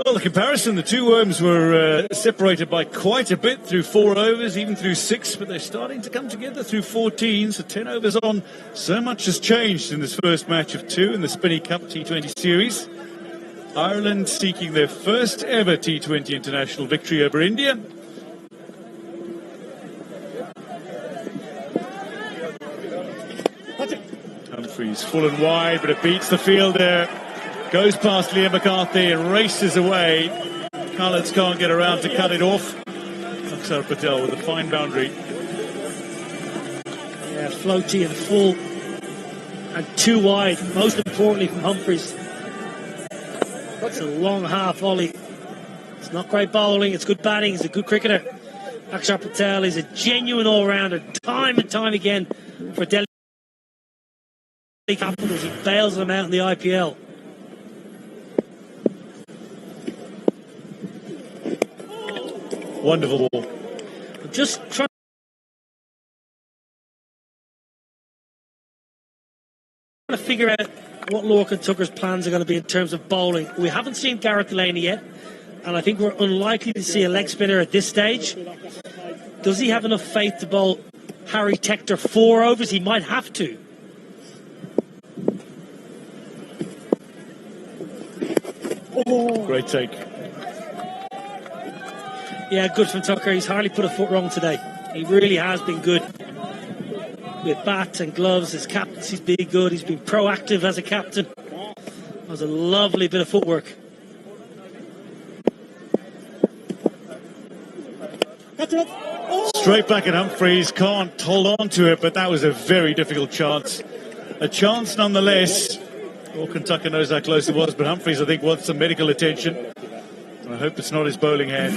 Well, the comparison, the two worms were separated by quite a bit through 4 overs, even through 6, but they're starting to come together through 14, so 10 overs on. So much has changed in this first match of 2 in the Spinney Cup T20 series. Ireland seeking their first ever T20 international victory over India. Humphries full and wide, but it beats the fielder. Goes past Liam McCarthy and races away. Khaleds can't get around to cut it off. Aksar Patel with a fine boundary. Yeah, floaty and full and too wide, most importantly from Humphries. It's a long half volley. It's not great bowling, it's good batting, he's a good cricketer. Aksar Patel is a genuine all-rounder, time and time again for Delhi Capitals. He bails them out in the IPL. Wonderful ball. Just trying to figure out what Lorcan Tucker's plans are going to be in terms of bowling. We haven't seen Gareth Delaney yet, and I think we're unlikely to see a leg spinner at this stage. Does he have enough faith to bowl Harry Tector 4 overs? He might have to. Great take. Yeah, good from Tucker. He's hardly put a foot wrong today. He really has been good. With bats and gloves, his captaincy's been good. He's been proactive as a captain. That was a lovely bit of footwork. Straight back at Humphries, can't hold on to it, but that was a very difficult chance. A chance nonetheless. Lorcan Tucker knows how close it was, but Humphries, I think, wants some medical attention. I hope it's not his bowling hand.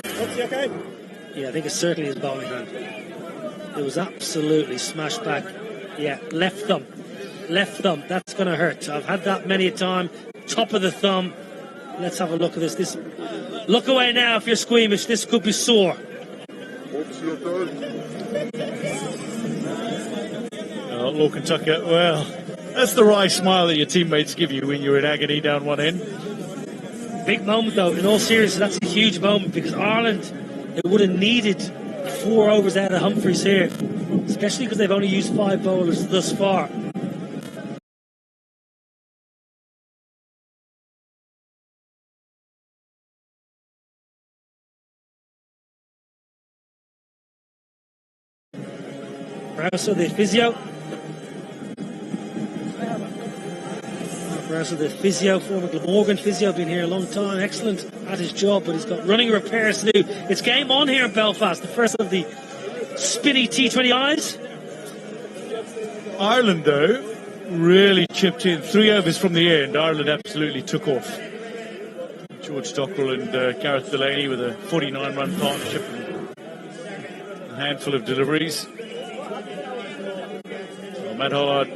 Yeah, I think it's certainly his bowling hand. It was absolutely smashed back. Yeah, left thumb. Left thumb. That's going to hurt. I've had that many a time. Top of the thumb. Let's have a look at this. Look away now if you're squeamish. This could be sore. Lorcan Tucker, well, that's the wry smile that your teammates give you when you're in agony down one end. Big moment, though. In all seriousness, that's a huge moment because Ireland, they would have needed 4 overs out of Humphries here, especially because they've only used 5 bowlers thus far. So the physio. So the physio, former Glamorgan physio, been here a long time, excellent at his job, but he's got running repairs to do. It's game on here in Belfast, the first of the Spinney T20Is. Ireland, though, really chipped in. 3 overs from the end, Ireland absolutely took off. George Stockrell and Gareth Delaney with a 49-run partnership and a handful of deliveries. Well, Matt Hollard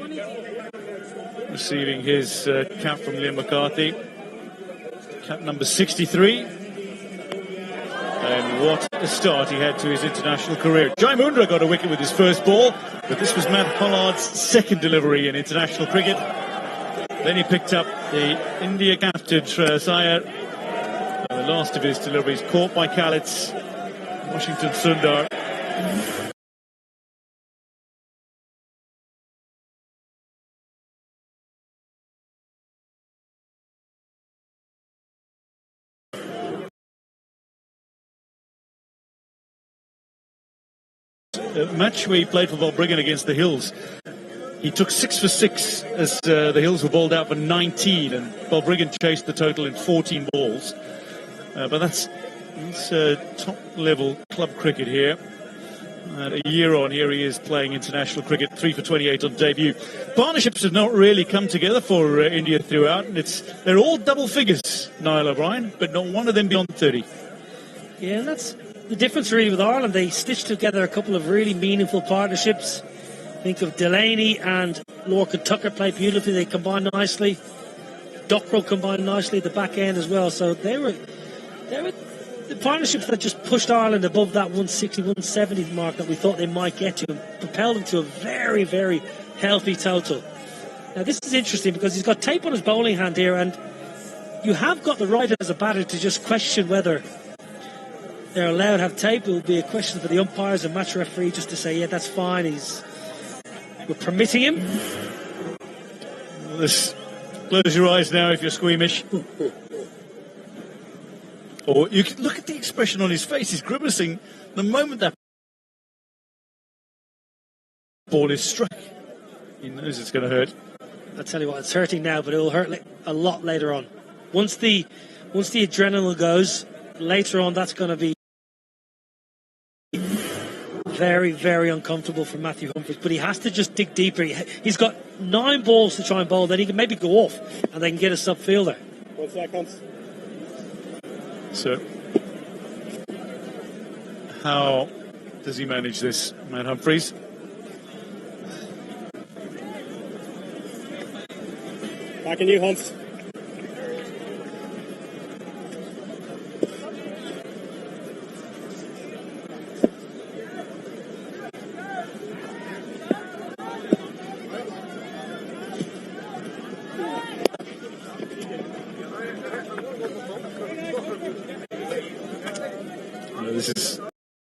receiving his cap from Liam McCarthy, cap number 63. And what a start he had to his international career. Jai Mundra got a wicket with his first ball, but this was Matt Hollard's second delivery in international cricket. Then he picked up the India captain, Shreyas Iyer. last of his deliveries, caught by Kalitz. Washington Sundar. A match where he played for Balbriggan against the Hills. He took 6 for 6 as the Hills were bowled out for 19, and Balbriggan chased the total in 14 balls. But that's top-level club cricket here. A year on, here he is playing international cricket, 3 for 28 on debut. Partnerships have not really come together for India throughout, and they're all double figures, Niall O'Brien, but not one of them beyond 30. Yeah, and that's the difference really with Ireland. They stitched together a couple of really meaningful partnerships. Think of Delaney and Lorcan Tucker played beautifully. They combined nicely. Dockrell combined nicely at the back end as well. So they were the partnerships that just pushed Ireland above that 160, 170 mark that we thought they might get to and propelled them to a very, very healthy total. Now this is interesting because he's got tape on his bowling hand here, and you have got the right as a batter to just question whether they're allowed to have tape. It will be a question for the umpires and match referee just to say, yeah, that's fine. We're permitting him. Close your eyes now if you're squeamish. Or you can look at the expression on his face. He's grimacing the moment that ball is struck. He knows it's going to hurt. I'll tell you what, it's hurting now, but it will hurt a lot later on. Once the adrenaline goes, later on, that's going to be very, very uncomfortable for Matthew Humphries, but he has to just dig deeper. He's got 9 balls to try and bowl, then he can maybe go off and they can get a sub-fielder. 1 second. So, how does he manage this, Matt Humphries? Back in you, Hunt.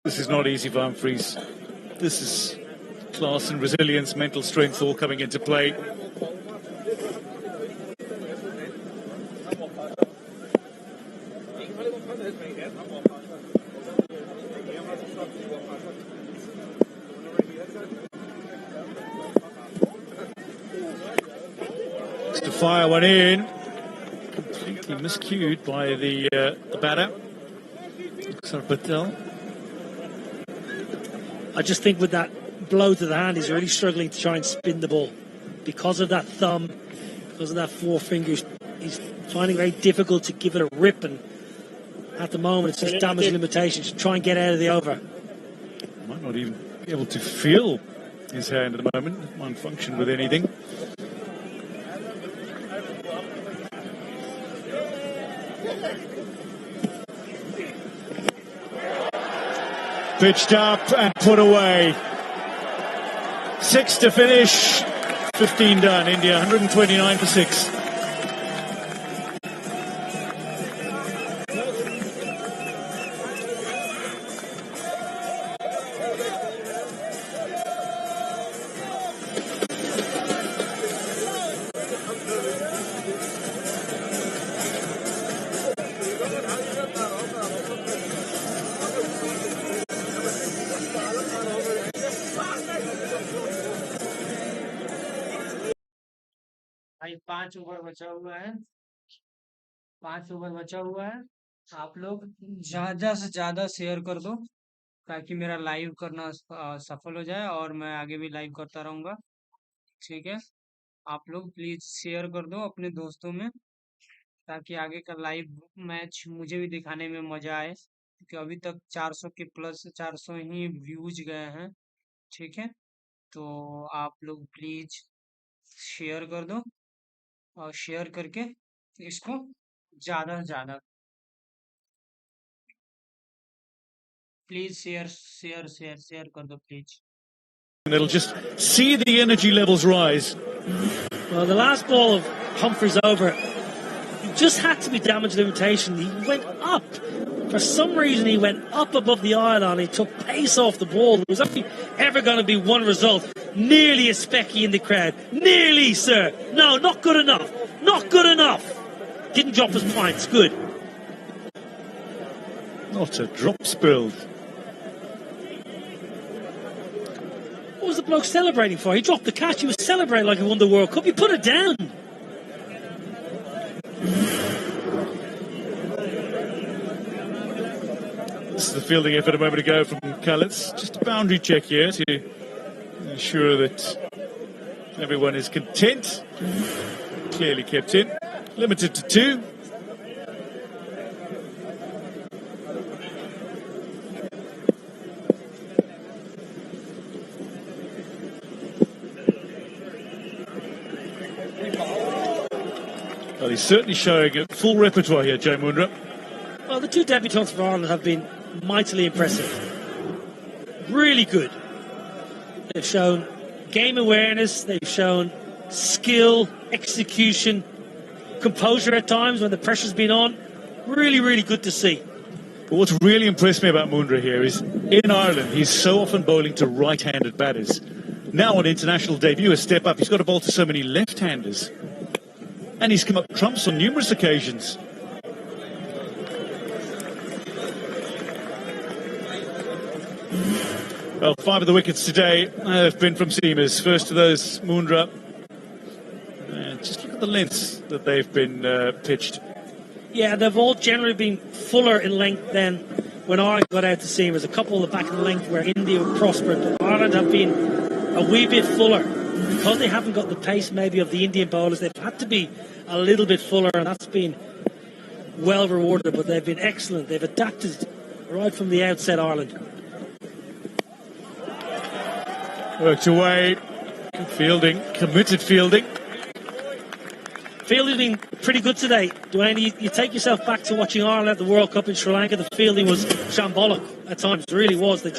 This is not easy for Humphries. This is class and resilience, mental strength all coming into play. To fire one in, completely miscued by the batter, Patel. I just think with that blow to the hand, he's really struggling to try and spin the ball. Because of that thumb, because of that 4 fingers, he's finding it very difficult to give it a rip, and at the moment it's just damage limitations to try and get out of the over. Might not even be able to feel his hand at the moment. It won't function with anything. Pitched up and put away. 6 to finish. 15 done. India 129 for 6. भाई 5 over बचा हुआ है। 5 over बचा हुआ है। आप लोग ज्यादा से ज्यादा शेयर कर दो ताकि मेरा लाइव करना सफल हो जाए और मैं आगे भी लाइव करता रहूंगा। ठीक है, आप लोग प्लीज शेयर कर दो अपने दोस्तों में ताकि आगे का लाइव मैच मुझे भी दिखाने में मजा आए, क्योंकि अभी तक 400 के प्लस 400 ही व्यूज गए हैं। ठीक है, तो आप लोग प्लीज शेयर कर दो और शेयर करके इसको ज्यादा से ज्यादा प्लीज शेयर कर दो please. It'll just see the energy levels rise. Well, the last ball of Humphries over, just had to be damage limitation. He went up. For some reason, he went up above the iron. He took pace off the ball. There was only ever going to be one result. Nearly a specky in the crowd. Nearly, sir. No, not good enough. Not good enough. Didn't drop his points. Good. Not a drop spilled. What was the bloke celebrating for? He dropped the catch. He was celebrating like he won the World Cup. He put it down. This is the fielding effort a moment ago from Kalitz. Just a boundary check here to ensure that everyone is content. Clearly kept in. Limited to 2. Well, he's certainly showing a full repertoire here, Joe Mundra. Well, the 2 debutants for Ireland have been mightily impressive. Really good. They've shown game awareness, they've shown skill, execution, composure at times when the pressure's been on. Really, really good to see. But what's really impressed me about Mundra here is in Ireland, he's so often bowling to right-handed batters. Now on international debut, a step up, he's got to bowl to so many left-handers. And he's come up trumps on numerous occasions. Well, 5 of the wickets today have been from seamers. First of those, Mundra. Just look at the lengths that they've been pitched. Yeah, they've all generally been fuller in length than when Ireland got out to seamers. A couple of the back of the length where India prospered, but Ireland have been a wee bit fuller. Because they haven't got the pace maybe of the Indian bowlers, they've had to be a little bit fuller, and that's been well rewarded, but they've been excellent. They've adapted right from the outset, Ireland. Worked away. Good fielding. Committed fielding. Fielding been pretty good today. Dwayne, you take yourself back to watching Ireland at the World Cup in Sri Lanka. The fielding was shambolic at times. It really was. I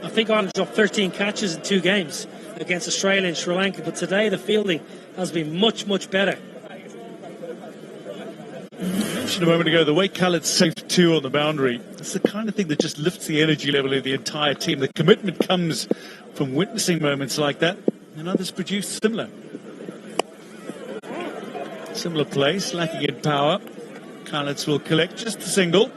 think Ireland dropped 13 catches in 2 games against Australia and Sri Lanka. But today the fielding has been much, much better. I mentioned a moment ago the way Khaled saved 2 on the boundary. It's the kind of thing that just lifts the energy level of the entire team. The commitment comes from witnessing moments like that, and others produce similar place, lacking in power. Khaled will collect just a single.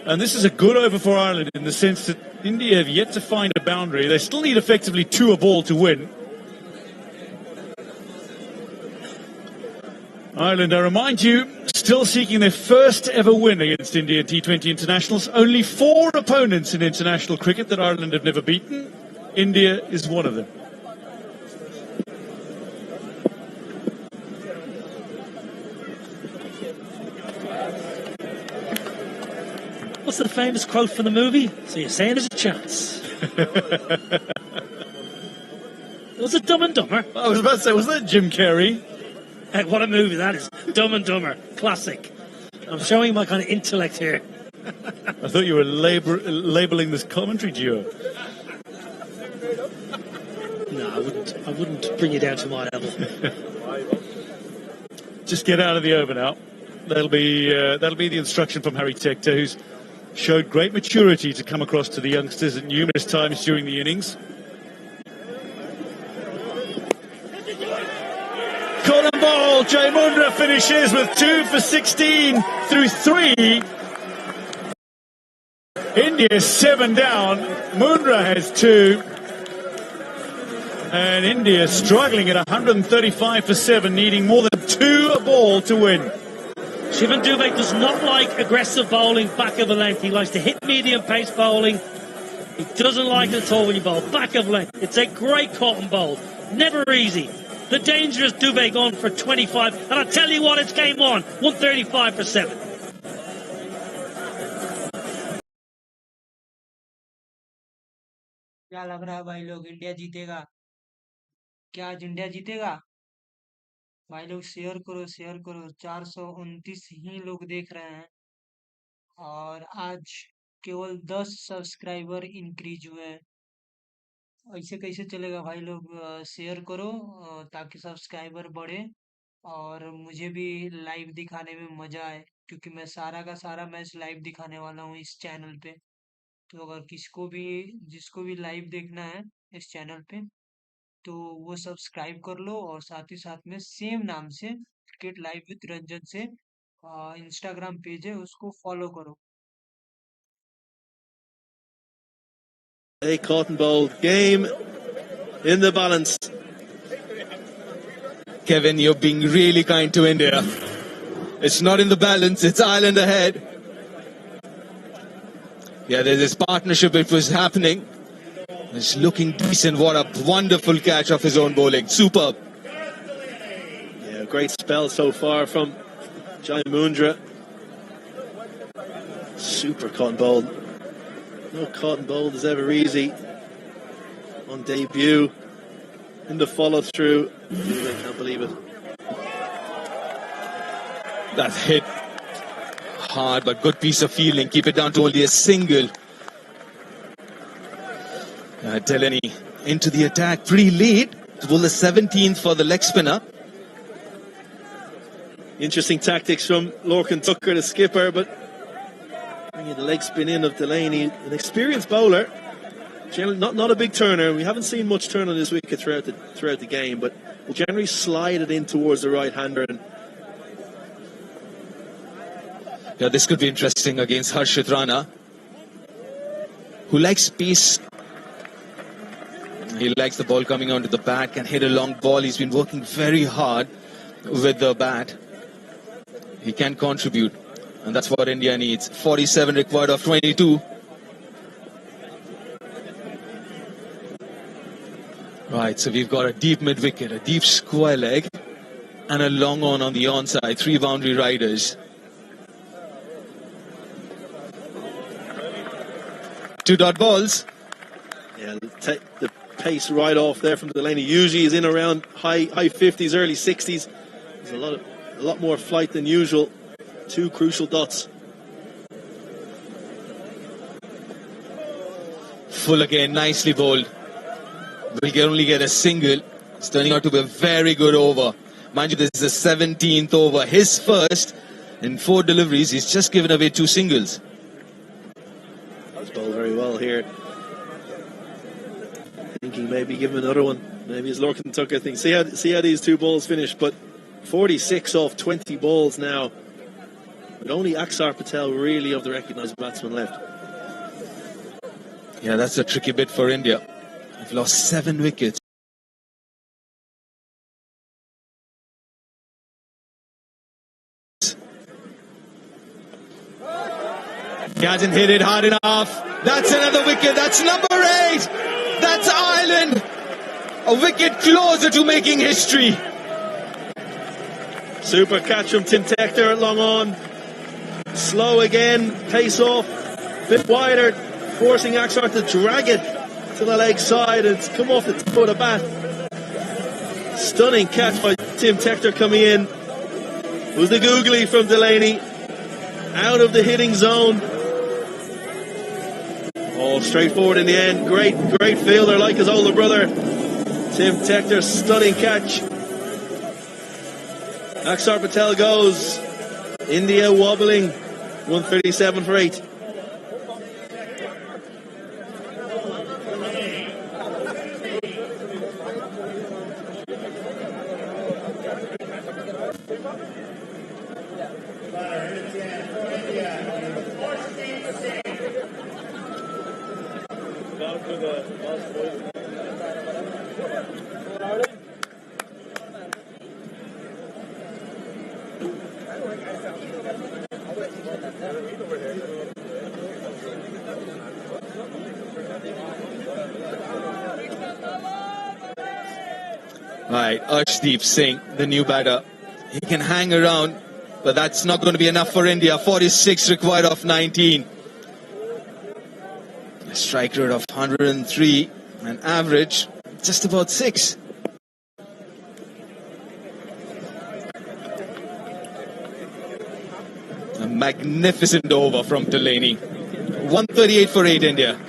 And this is a good over for Ireland in the sense that India have yet to find a boundary. They still need effectively 2 a ball to win. Ireland, I remind you, still seeking their first ever win against India in T20 internationals. Only 4 opponents in international cricket that Ireland have never beaten. India is one of them. What's the famous quote from the movie? So you're saying there's a chance. Was it Dumb and Dumber? I was about to say, was that Jim Carrey? Hey, what a movie that is. Dumb and Dumber. Classic. I'm showing my kind of intellect here. I thought you were labeling this commentary duo. No, I wouldn't bring you down to my level. Just get out of the over now. That'll be the instruction from Harry Tector, who's showed great maturity to come across to the youngsters at numerous times during the innings. Call and ball. Jai Mundra finishes with 2 for 16 through 3. India 7 down. Mundra has 2. And India struggling at 135 for 7, needing more than 2 a ball to win. Shivan Dubé does not like aggressive bowling back of the length. He likes to hit medium pace bowling. He doesn't like it at all when you bowl back of length. It's a great cotton bowl. Never easy. The dangerous Dubé gone for 25. And I tell you what, it's game on. 135 for 7. क्या लग रहा है भाई लोग, India जीतेगा? क्या आज India जीतेगा? भाई लोग शेयर करो 429 ही लोग देख रहे हैं और आज केवल 10 सब्सक्राइबर इंक्रीज हुए हैं। ऐसे कैसे चलेगा भाई लोग? शेयर करो ताकि सब्सक्राइबर बढ़े और मुझे भी लाइव दिखाने में मजा आए, क्योंकि मैं सारा का सारा मैच लाइव दिखाने वाला हूँ इस चैनल पे। तो अगर जिसको भी लाइव देखना है इस चैनल पे, तो वो सब्सक्राइब कर लो, और साथ ही साथ में सेम नाम से क्रिकेट लाइव विद रंजन से इंस्टाग्राम पेज है, उसको फॉलो करो। A cotton bowl game in the balance. Kevin, you're being really kind to India. It's not in the balance, it's Ireland ahead. Yeah, there's this partnership which was happening. It's looking decent. What a wonderful catch of his own bowling. Superb. Yeah, great spell so far from Jai Mundra. Super cotton bowl. No cotton bowl is ever easy on debut. In the follow through, I can't believe it. That's hit hard, but good piece of fielding. Keep it down to only a single. Delaney into the attack pretty late. To bowl the 17th for the leg spinner. Interesting tactics from Lorcan Tucker, the skipper, but bringing the leg spin in of Delaney, an experienced bowler. Generally not a big turner. We haven't seen much turn on this wicket throughout the game, but will generally slide it in towards the right-hander. Yeah, this could be interesting against Harshit Rana, who likes pace. He likes the ball coming onto the bat, can hit a long ball. He's been working very hard with the bat. He can contribute, and that's what India needs. 47 required of 22. Right, so we've got a deep mid-wicket, a deep square leg, and a long on the onside. 3 boundary riders. 2 dot balls. Yeah, take the pace right off there from Delaney. Usually he's in around high 50s, early 60s. There's a lot more flight than usual. 2 crucial dots. Full again, nicely bowled. Will only get a single. It's turning out to be a very good over. Mind you, this is the 17th over. His first in 4 deliveries. He's just given away 2 singles. He's bowled very well here. Thinking maybe give him another one. Maybe his Lorcan Tucker thing. See how these 2 balls finish. But 46 off 20 balls now. But only Aksar Patel really of the recognised batsman left. Yeah, that's a tricky bit for India. They've lost 7 wickets. He hasn't hit it hard enough. That's another wicket. That's number 8. That's Ireland. A wicket closer to making history. Super catch from Tim Tector at long on. Slow again. Pace off. Bit wider. Forcing Aksar to drag it to the leg side. It's come off the toe of the bat. Stunning catch by Tim Tector coming in. It was the googly from Delaney. Out of the hitting zone. Oh, straightforward in the end. Great fielder like his older brother. Tim Tector, stunning catch. Aksar Patel goes. India wobbling. 137 for 8. Right, Arshdeep Singh, the new batter. He can hang around, but that's not going to be enough for India. 46 required of 19. A strike rate of 103, an average just about 6. A magnificent over from Delaney. 138 for 8 India.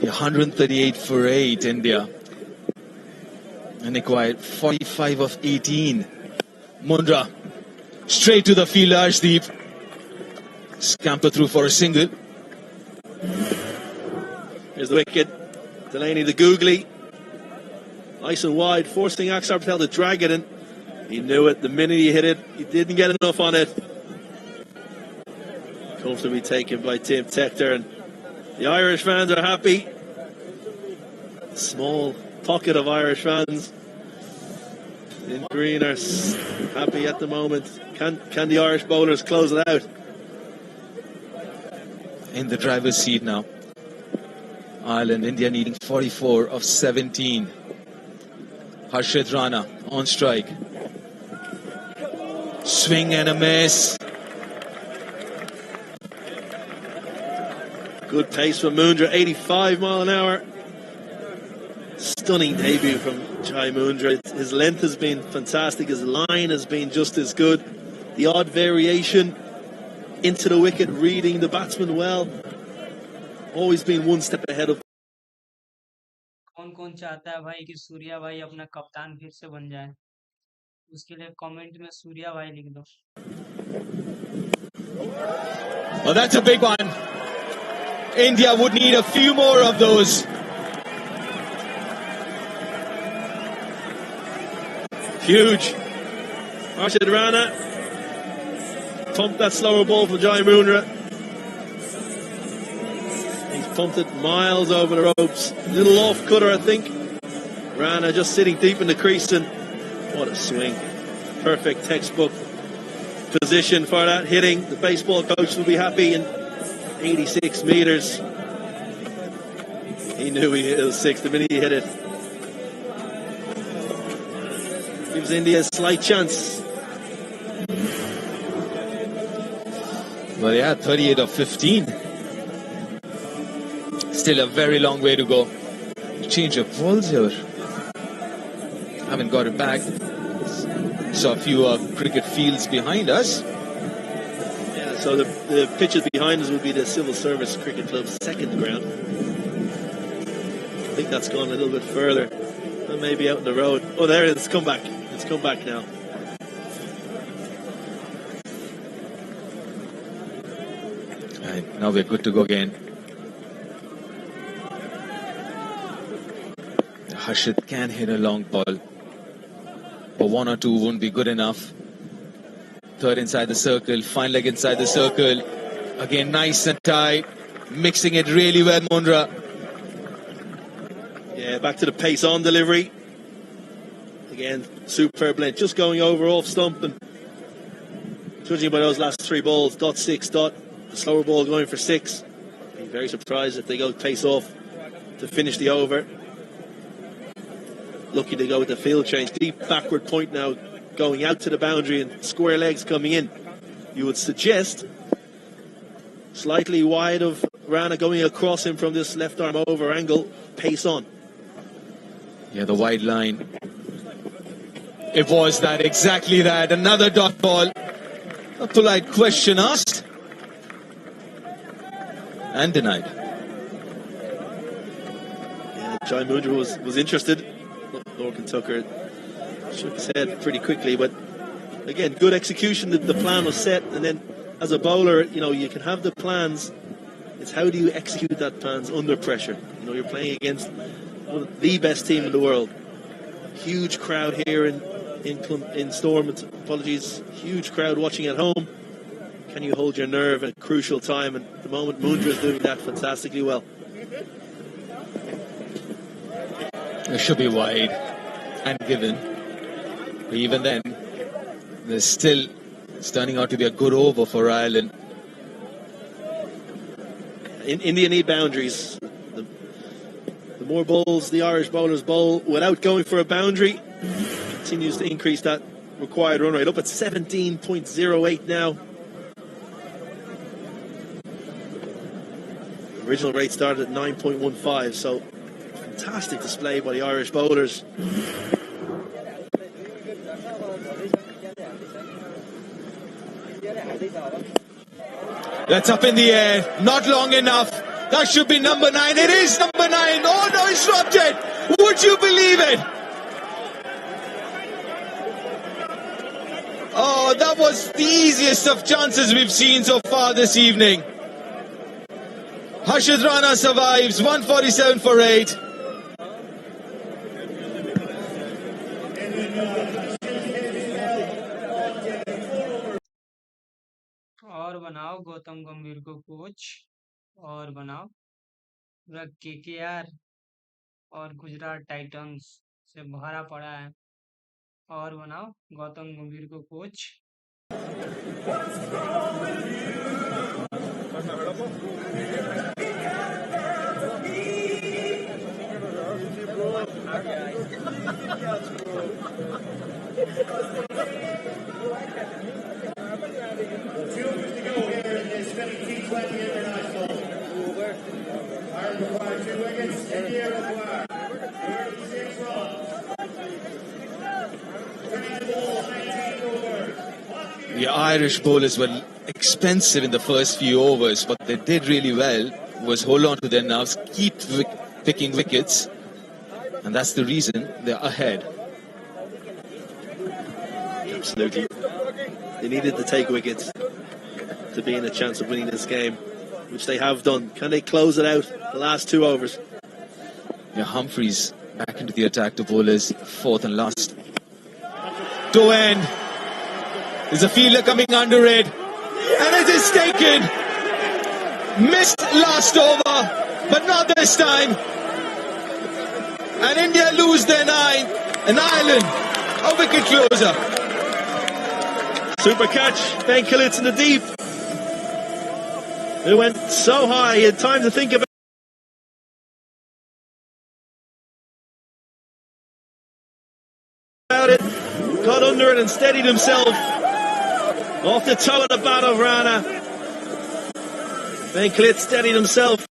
138 for 8, India. And acquired 45 of 18. Mundra straight to the field, Arshdeep. Scamper through for a single. Here's the wicket. Delaney the googly. Nice and wide, forcing Akshar Patel to drag it in. He knew it the minute he hit it. He didn't get enough on it. Comfortably taken by Tim Tector, and the Irish fans are happy. Small pocket of Irish fans in green are happy at the moment. Can the Irish bowlers close it out? In the driver's seat now. Ireland, India needing 44 of 17. Harshit Rana on strike. Swing and a miss. Good pace from Mundra, 85 mile an hour. Stunning debut from Jai Mundra. His length has been fantastic. His line has been just as good. The odd variation into the wicket, reading the batsman well. Always been one step ahead of. कौन कौन चाहता है भाई कि सूर्या भाई अपना कप्तान फिर से बन जाए? उसके लिए कमेंट में सूर्या भाई लिख दो. Well, that's a big one. India would need a few more of those. Huge. Harshit Rana pumped that slower ball for Jai Mundra. He's pumped it miles over the ropes. Little off cutter, I think. Rana just sitting deep in the crease, and what a swing. Perfect textbook position for that hitting. The baseball coach will be happy. In 86 meters. He knew he hit it was 6 the minute he hit it. Gives India a slight chance. Well, yeah, 38 of 15. Still a very long way to go. Change of balls here. Haven't got it back. Saw a few cricket fields behind us. Yeah, so the pitches behind us would be the Civil Service Cricket Club's second ground. I think that's gone a little bit further. Maybe out on the road. Oh, there it is. It's come back. It's come back now. Right, now we're good to go again. Harshit can hit a long ball, but 1 or 2 won't be good enough. Third inside the circle, fine leg inside the circle. Again, nice and tight. Mixing it really well, Mundra. Yeah, back to the pace on delivery. Again, superb length. Just going over off stump, and judging by those last 3 balls, dot 6, dot. The slower ball going for 6. Be very surprised if they go pace off to finish the over. Lucky to go with the field change. Deep backward point now, going out to the boundary, and square legs coming in. You would suggest slightly wide of Rana going across him from this left arm over angle. Pace on. Yeah, the wide line. It was that, exactly that. Another dot ball. A polite question asked and denied. Yeah, Jai Mundra was interested. Lorcan Tucker shook his head pretty quickly, but again, good execution. The plan was set, and then as a bowler, you know, you can have the plans. It's how do you execute that plans under pressure? You know, you're playing against one of the best team in the world. Huge crowd here in Stormont. Apologies, huge crowd watching at home. Can you hold your nerve at a crucial time? And at the moment, Mundra is doing that fantastically well. It should be wide and given. But even then, there's still it's turning out to be a good over for Ireland. India need boundaries. The more balls the Irish bowlers bowl without going for a boundary, continues to increase that required run rate. Up at 17.08 now. The original rate started at 9.15, so fantastic display by the Irish bowlers. That's up in the air, not long enough. That should be number 9. It is number 9. Oh no, it's dropped it. Would you believe it? Oh, that was the easiest of chances we've seen so far this evening. Harshit Rana survives, 147 for 8. और बनाओ गौतम गंभीर को coach और बनाओ KKR और Gujarat Titans से भरा पड़ा है और बनाओ गौतम गंभीर को coach. The Irish bowlers were expensive in the first few overs, but they did really well was hold on to their nerves, keep picking wickets, and that's the reason they're ahead. Absolutely. They needed to take wickets to be in a chance of winning this game, which they have done. Can they close it out the last 2 overs? Yeah, Humphreys back into the attack, the bowlers, fourth and last. To end. There's a fielder coming under it, and it is taken. Missed last over, but not this time. And India lose their 9. And Ireland, a wicket closer. Super catch. Ben Killitz in the deep. It went so high, he had time to think about it. Got under it and steadied himself. Off the toe of the bat of Rana. Ben Killitz steadied himself.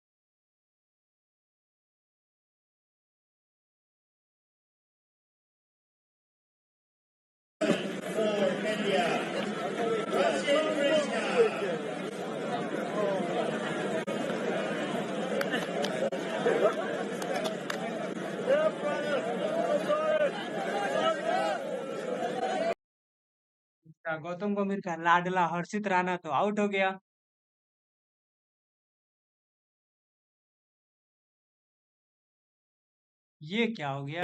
Gautam गंभीर का लाडला हर्षित राणा तो out हो गया। ये क्या हो गया?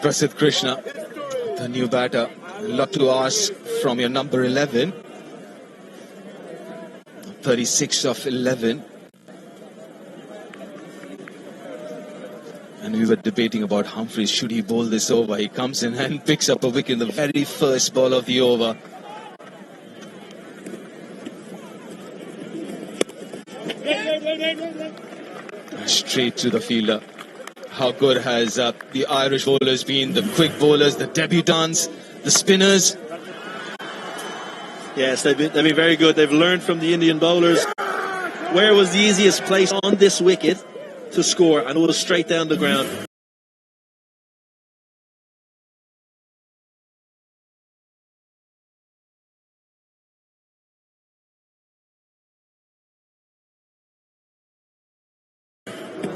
Prasidh Krishna, the new batter. A lot to ask from your number 11. 36 of 11. And we were debating about Humphreys. Should he bowl this over? He comes in and picks up a wicket in the very first ball of the over. Straight to the fielder. How good has the Irish bowlers been? The quick bowlers, the debutants, the spinners. Yes, they've been very good. They've learned from the Indian bowlers. Where was the easiest place on this wicket to score? And it was straight down the ground.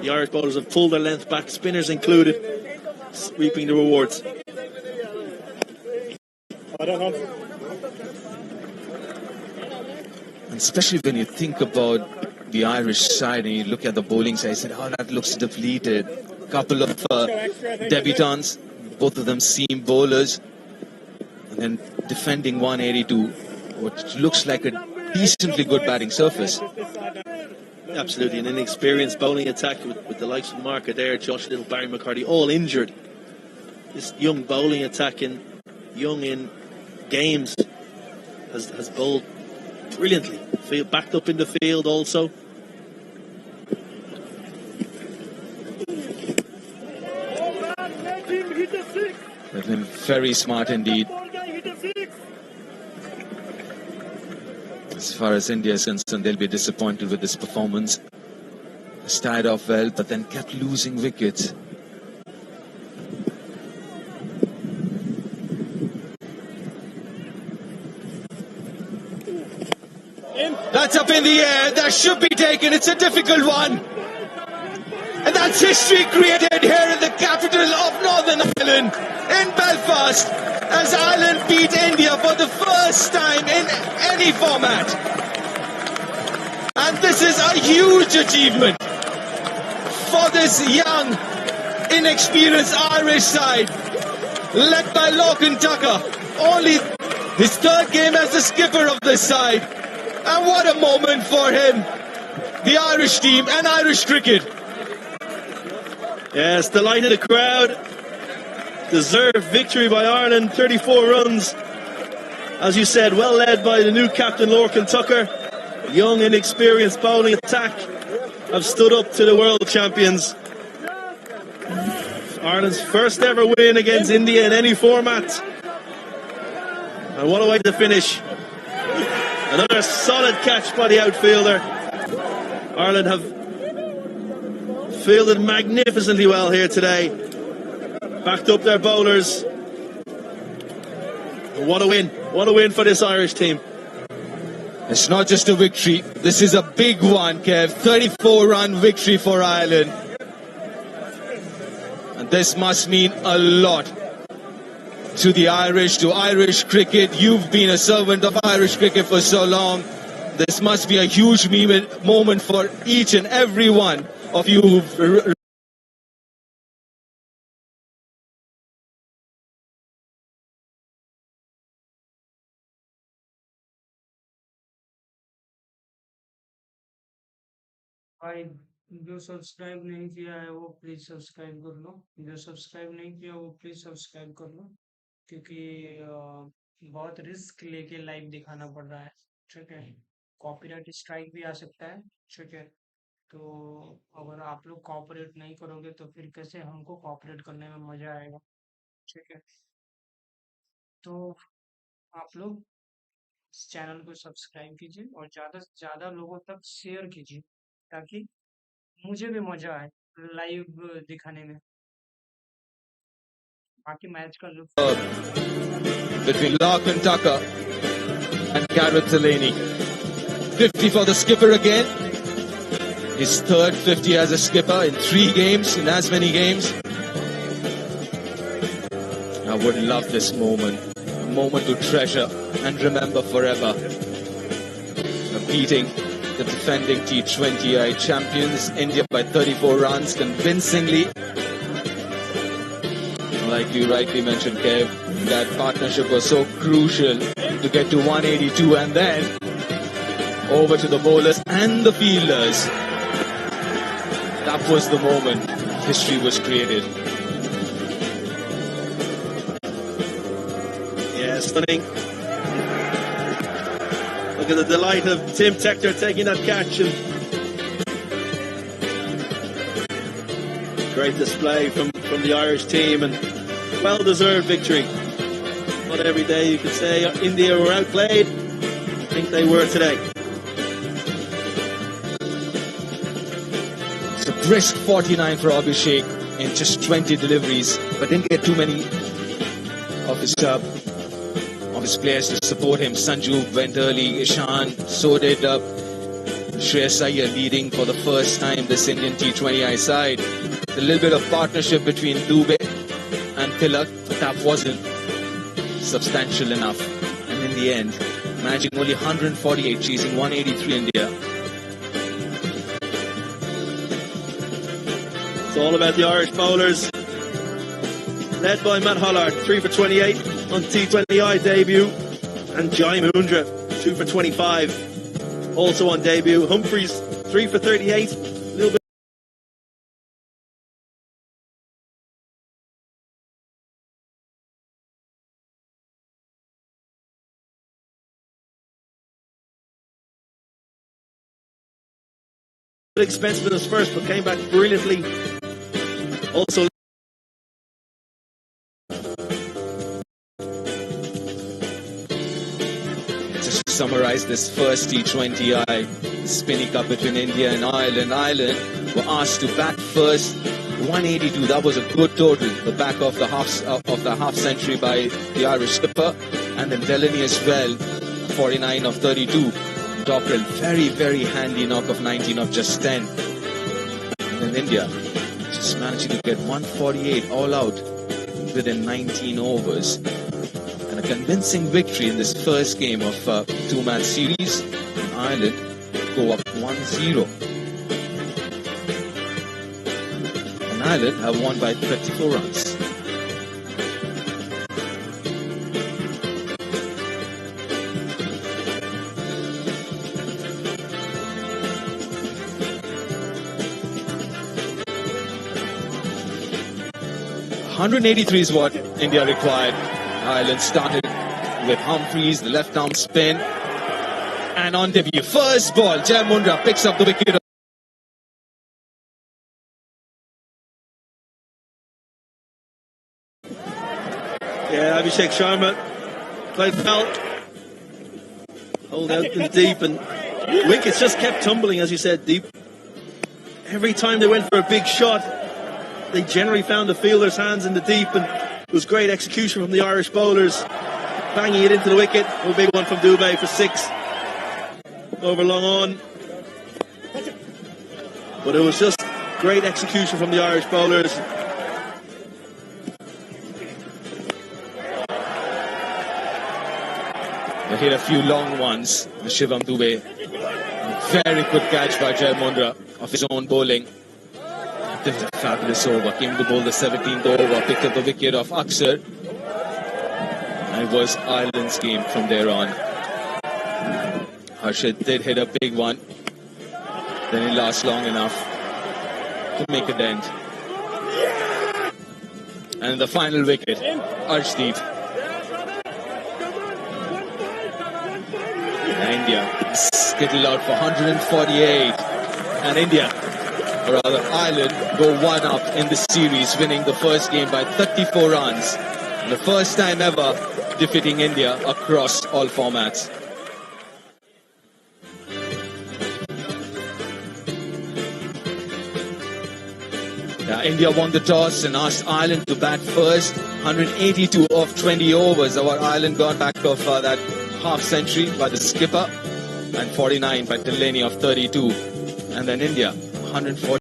The Irish bowlers have pulled their length back, spinners included, reaping the rewards. And especially when you think about the Irish side and you look at the bowling side, you say, oh, that looks depleted. Couple of debutants, both of them seam bowlers, and then defending 182, which looks like a decently good batting surface. Absolutely, an inexperienced bowling attack with the likes of Mark Adair, Josh Little, Barry McCarthy, all injured. This young bowling attack young in games has bowled brilliantly. Backed up in the field also. They've been very smart indeed. As far as India is concerned, they'll be disappointed with this performance. Started off well, but then kept losing wickets. That's up in the air. That should be taken. It's a difficult one. And that's history created here in the capital of Northern Ireland, in Belfast, as Ireland beat India for the first time in any format. And this is a huge achievement for this young, inexperienced Irish side, led by Lachlan Tucker. Only his third game as the skipper of this side. And what a moment for him, the Irish team and Irish cricket. Yes, delighted the crowd. Deserved victory by Ireland, 34 runs. As you said, well led by the new captain, Lachlan Tucker. Young, inexperienced bowling attack have stood up to the world champions. Ireland's first ever win against India in any format. And what a way to finish. Another solid catch by the outfielder. Ireland have fielded magnificently well here today. Backed up their bowlers. And what a win. What a win for this Irish team. It's not just a victory. This is a big one, Kev. 34-run victory for Ireland. And this must mean a lot to the Irish, to Irish cricket. You've been a servant of Irish cricket for so long. This must be a huge moment for each and every one of you who've भाई जो subscribe नहीं किया है वो please subscribe कर लो, जो subscribe नहीं किया वो प्लीज सब्सक्राइब कर लो, क्योंकि बहुत रिस्क लेके लाइव दिखाना पड़ रहा है, ठीक है। कॉपीराइट स्ट्राइक भी आ सकता है, ठीक है। तो अगर आप लोग कॉपरेट नहीं करोगे तो फिर कैसे हमको कॉपरेट करने में मजा आएगा, ठीक है। तो आप लोग इस चैनल को सब्सक्राइब कीजिए और ज़्यादा से ज़्यादा लोगों तक शेयर कीजिए ताकि मुझे भी मजा आए लाइव दिखाने में। बाकी मैच का look between Lachlan Tucker and Gareth Delaney. 50 for the skipper again. His third 50 as a skipper in 3 games, in as many games. I would love this moment. A moment to treasure and remember forever. Beating the defending T20I champions, India, by 34 runs convincingly. Like you rightly mentioned, Kev, that partnership was so crucial to get to 182 and then over to the bowlers and the fielders. That was the moment history was created. Yeah, stunning. Look at the delight of Tim Tector taking that catch. And great display from the Irish team and well-deserved victory. Not every day you could say India were outplayed. I think they were today. It's a brisk 49 for Abhishek in just 20 deliveries, but didn't get too many of his players to support him. Sanju went early, Ishan, so did Shreyas Iyer, leading for the first time this Indian T20I side. A little bit of partnership between Dubey and Tilak, but that wasn't substantial enough. And in the end, managing only 148, chasing 183 India. It's all about the Irish bowlers. Led by Matt Hollard, 3 for 28 on T20I debut. And Jai Mundra, 2 for 25, also on debut. Humphreys, 3 for 38. A little bit. Expensive in his first, but came back brilliantly. Also, just to summarize this first T20I spinning cup between India and Ireland. Ireland were asked to bat first, 182. That was a good total. The back of the half century by the Irish skipper, and then Delaney as well, 49 of 32. Dockrell, very, very handy knock of 19 of just 10. And then India just managing to get 148 all out within 19 overs. And a convincing victory in this first game of two-match series. And Ireland go up 1-0. And Ireland have won by 34 runs. .183 is what India required. Ireland started with Humphreys, the left arm spin. And on debut, first ball, Jai Mundra picks up the wicket. Yeah, Abhishek Sharma played well. Hold out in deep, and wickets just kept tumbling, as you said, deep. Every time they went for a big shot, they generally found the fielder's hands in the deep, and it was great execution from the Irish bowlers, banging it into the wicket. A big one from Dubé for 6 over long on. But it was just great execution from the Irish bowlers. They hit a few long ones. Shivam Dubé, very good catch by Jai Mundra of his own bowling. This is a fabulous over. Came to bowl the 17th over, picked up the wicket of Aksar. And it was Ireland's game from there on. Harshit did hit a big one. Then it lasts long enough to make a dent. And the final wicket, Arshdeep. And India skittled out for 148. And India, or rather Ireland, go 1-up in the series, winning the first game by 34 runs. And the first time ever defeating India across all formats. India won the toss and asked Ireland to bat first. 182 of 20 overs. Our Ireland got back off that half century by the skipper. And 49 by Delaney of 32. And then India, 140.